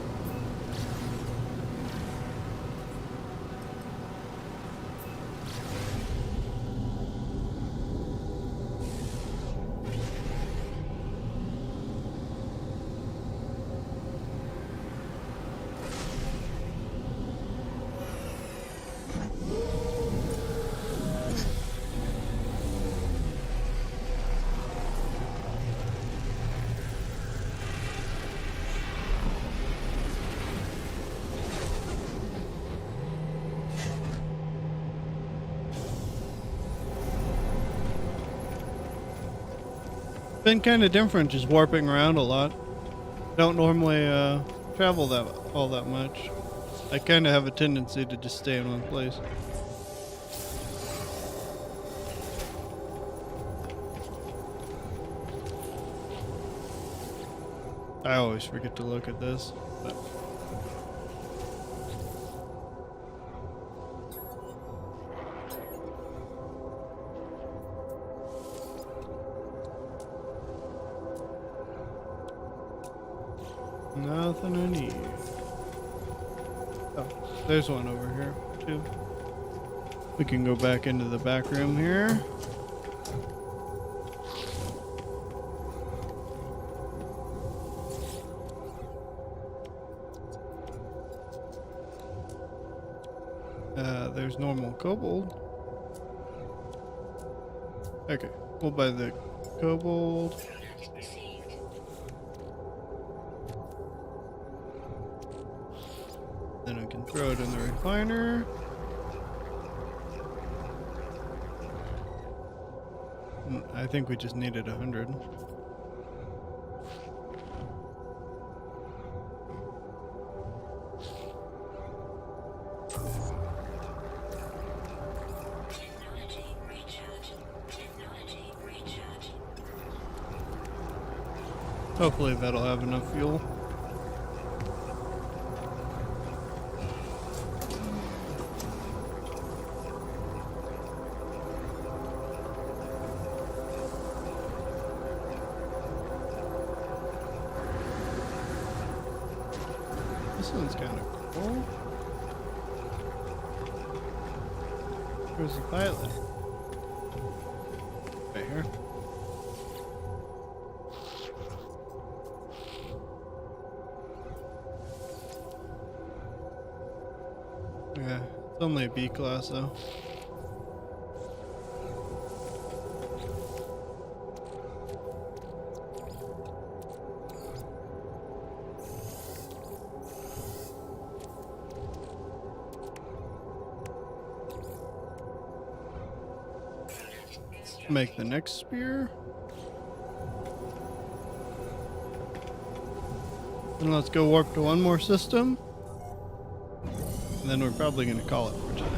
Been kind of different, just warping around a lot. Don't normally travel all that much. I kind of have a tendency to just stay in one place. I always forget to look at this, but nothing I need. Oh, there's one over here too. We can go back into the back room here. There's normal kobold. Okay, we'll buy the kobold. Then I can throw it in the refiner. I think we just needed 100. Hopefully that'll have enough fuel. This one's kind of cool. Where's the pilot? Right here. Yeah, it's only a B class though. Make the next spear. And let's go warp to one more system. And then we're probably going to call it for tonight.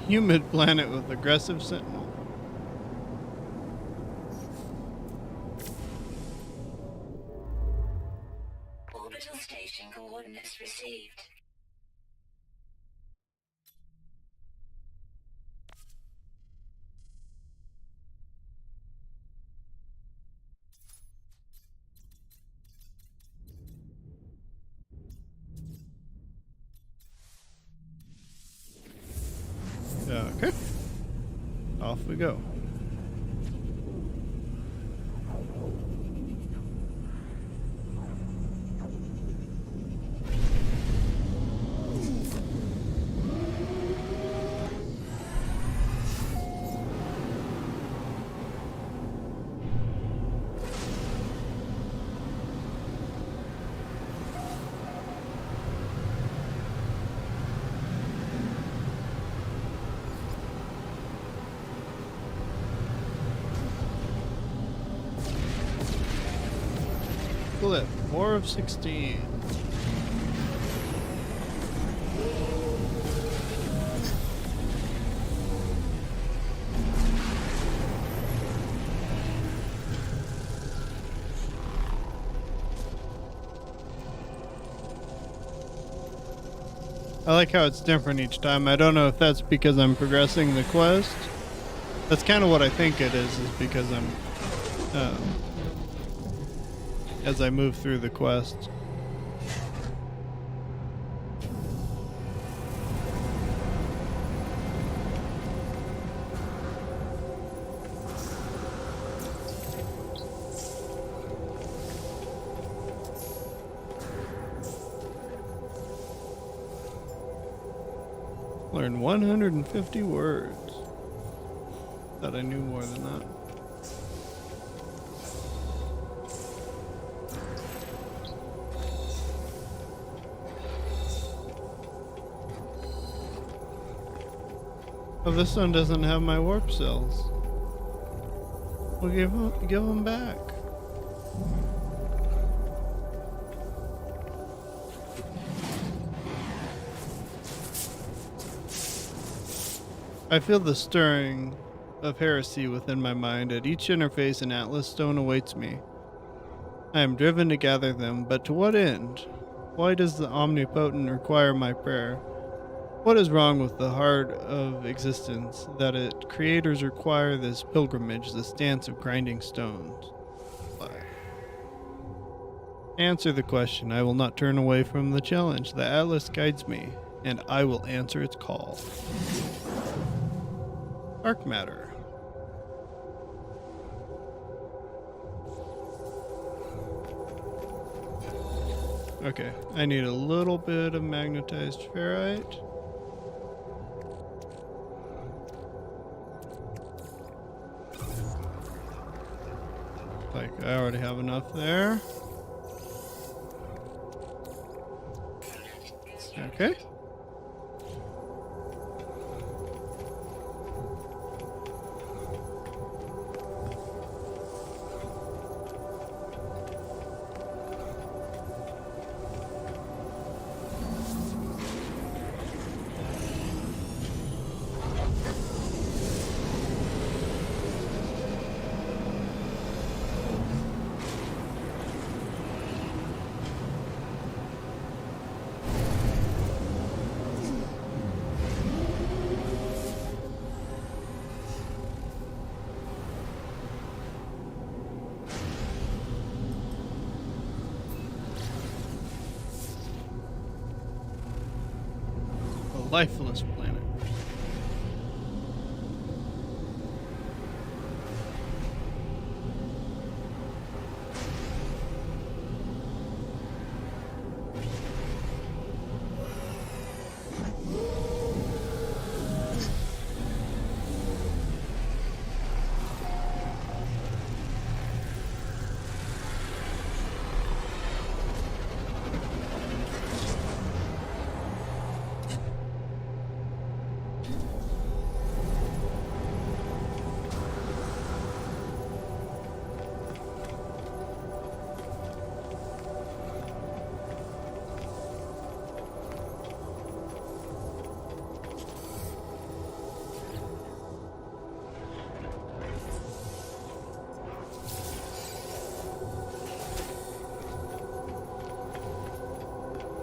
Humid planet with aggressive sentinel. Orbital station coordinates received. Okay. Off we go. Flip, 4 of 16. I like how it's different each time. I don't know if that's because I'm progressing the quest. That's kind of what I think it is because I'm, as I move through the quest. Learn 150 words. Thought I knew more than that. Oh, this one doesn't have my warp cells. We'll give them back. I feel the stirring of heresy within my mind. At each interface, an Atlas stone awaits me. I am driven to gather them, but to what end? Why does the Omnipotent require my prayer? What is wrong with the heart of existence that its creators require this pilgrimage, this dance of grinding stones? Why? Answer the question. I will not turn away from the challenge. The Atlas guides me, and I will answer its call. Dark matter. Okay, I need a little bit of magnetized ferrite. Like, I already have enough there. Okay. Lifeless planet.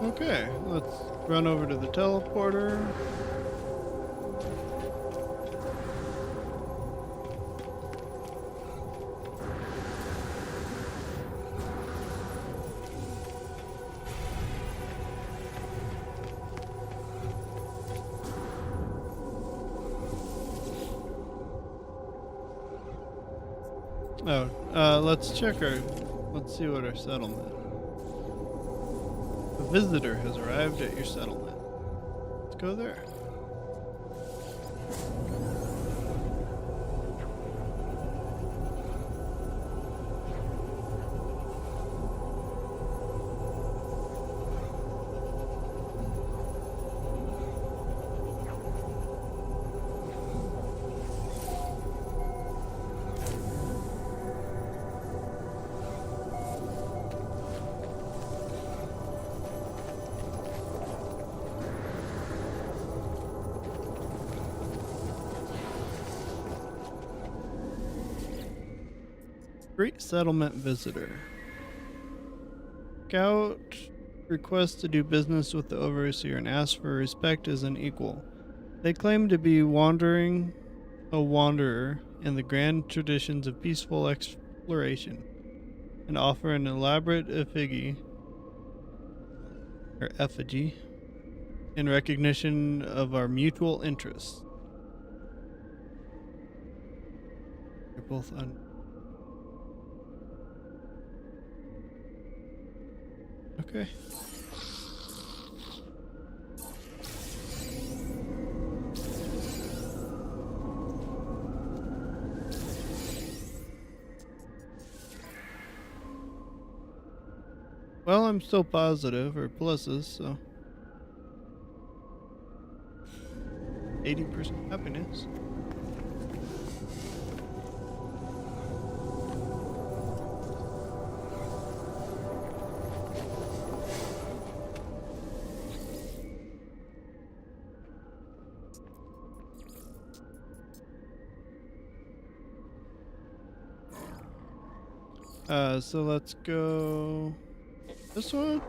Okay, let's run over to the teleporter. Oh, let's see what our settlement. A visitor has arrived at your settlement. Let's go there. Great settlement visitor. Scout request to do business with the overseer and ask for respect as an equal. They claim to be a wanderer in the grand traditions of peaceful exploration and offer an elaborate effigy in recognition of our mutual interests. They're both Okay. Well, I'm still positive, or pluses, so 80% happiness. So let's go this one.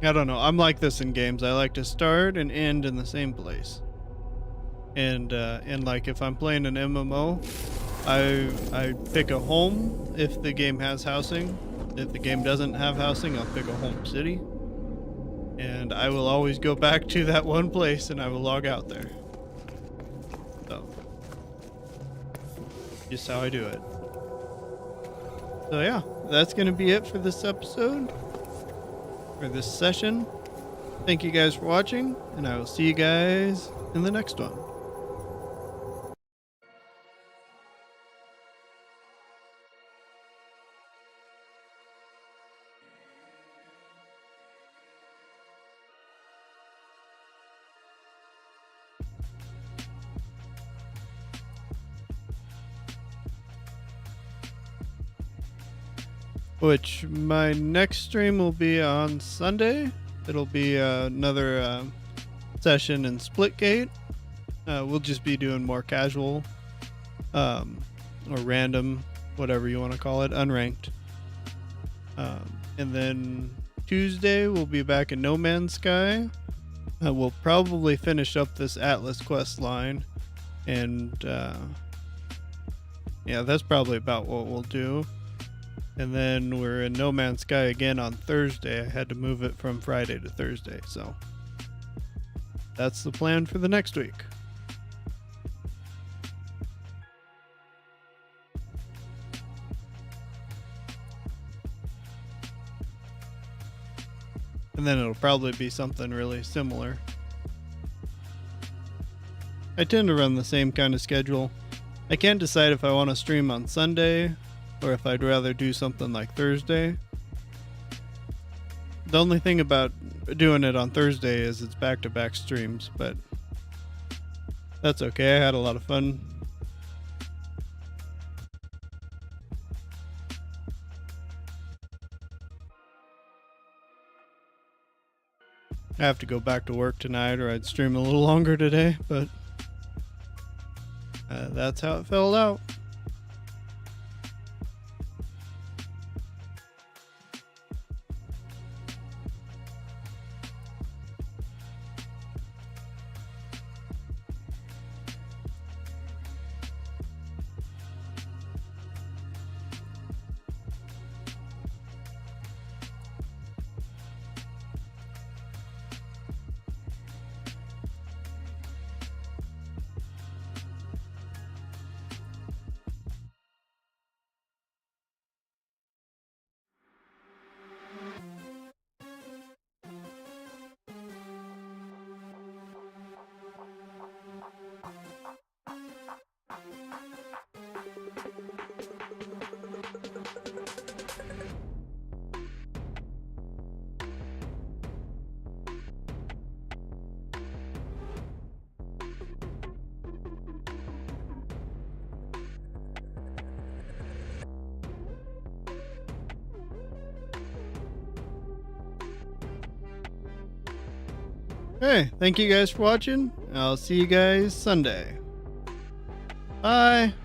I don't know. I'm like this in games. I like to start and end in the same place. And like if I'm playing an MMO, I pick a home if the game has housing. If the game doesn't have housing, I'll pick a home city. And I will always go back to that one place and I will log out there. So, just how I do it. So yeah, that's going to be it for this episode, for this session. Thank you guys for watching, and I will see you guys in the next one. Which my next stream will be on Sunday. It'll be another session in Splitgate. We'll just be doing more casual or random, whatever you want to call it, unranked. And then Tuesday we'll be back in No Man's Sky. We'll probably finish up this Atlas quest line, and yeah, that's probably about what we'll do. And then we're in No Man's Sky again on Thursday. I had to move it from Friday to Thursday, so that's the plan for the next week. And then it'll probably be something really similar. I tend to run the same kind of schedule. I can't decide if I want to stream on Sunday or if I'd rather do something like Thursday. The only thing about doing it on Thursday is it's back-to-back streams, but that's okay. I had a lot of fun. I have to go back to work tonight, or I'd stream a little longer today, but that's how it fell out. Hey, thank you guys for watching. I'll see you guys Sunday. Bye.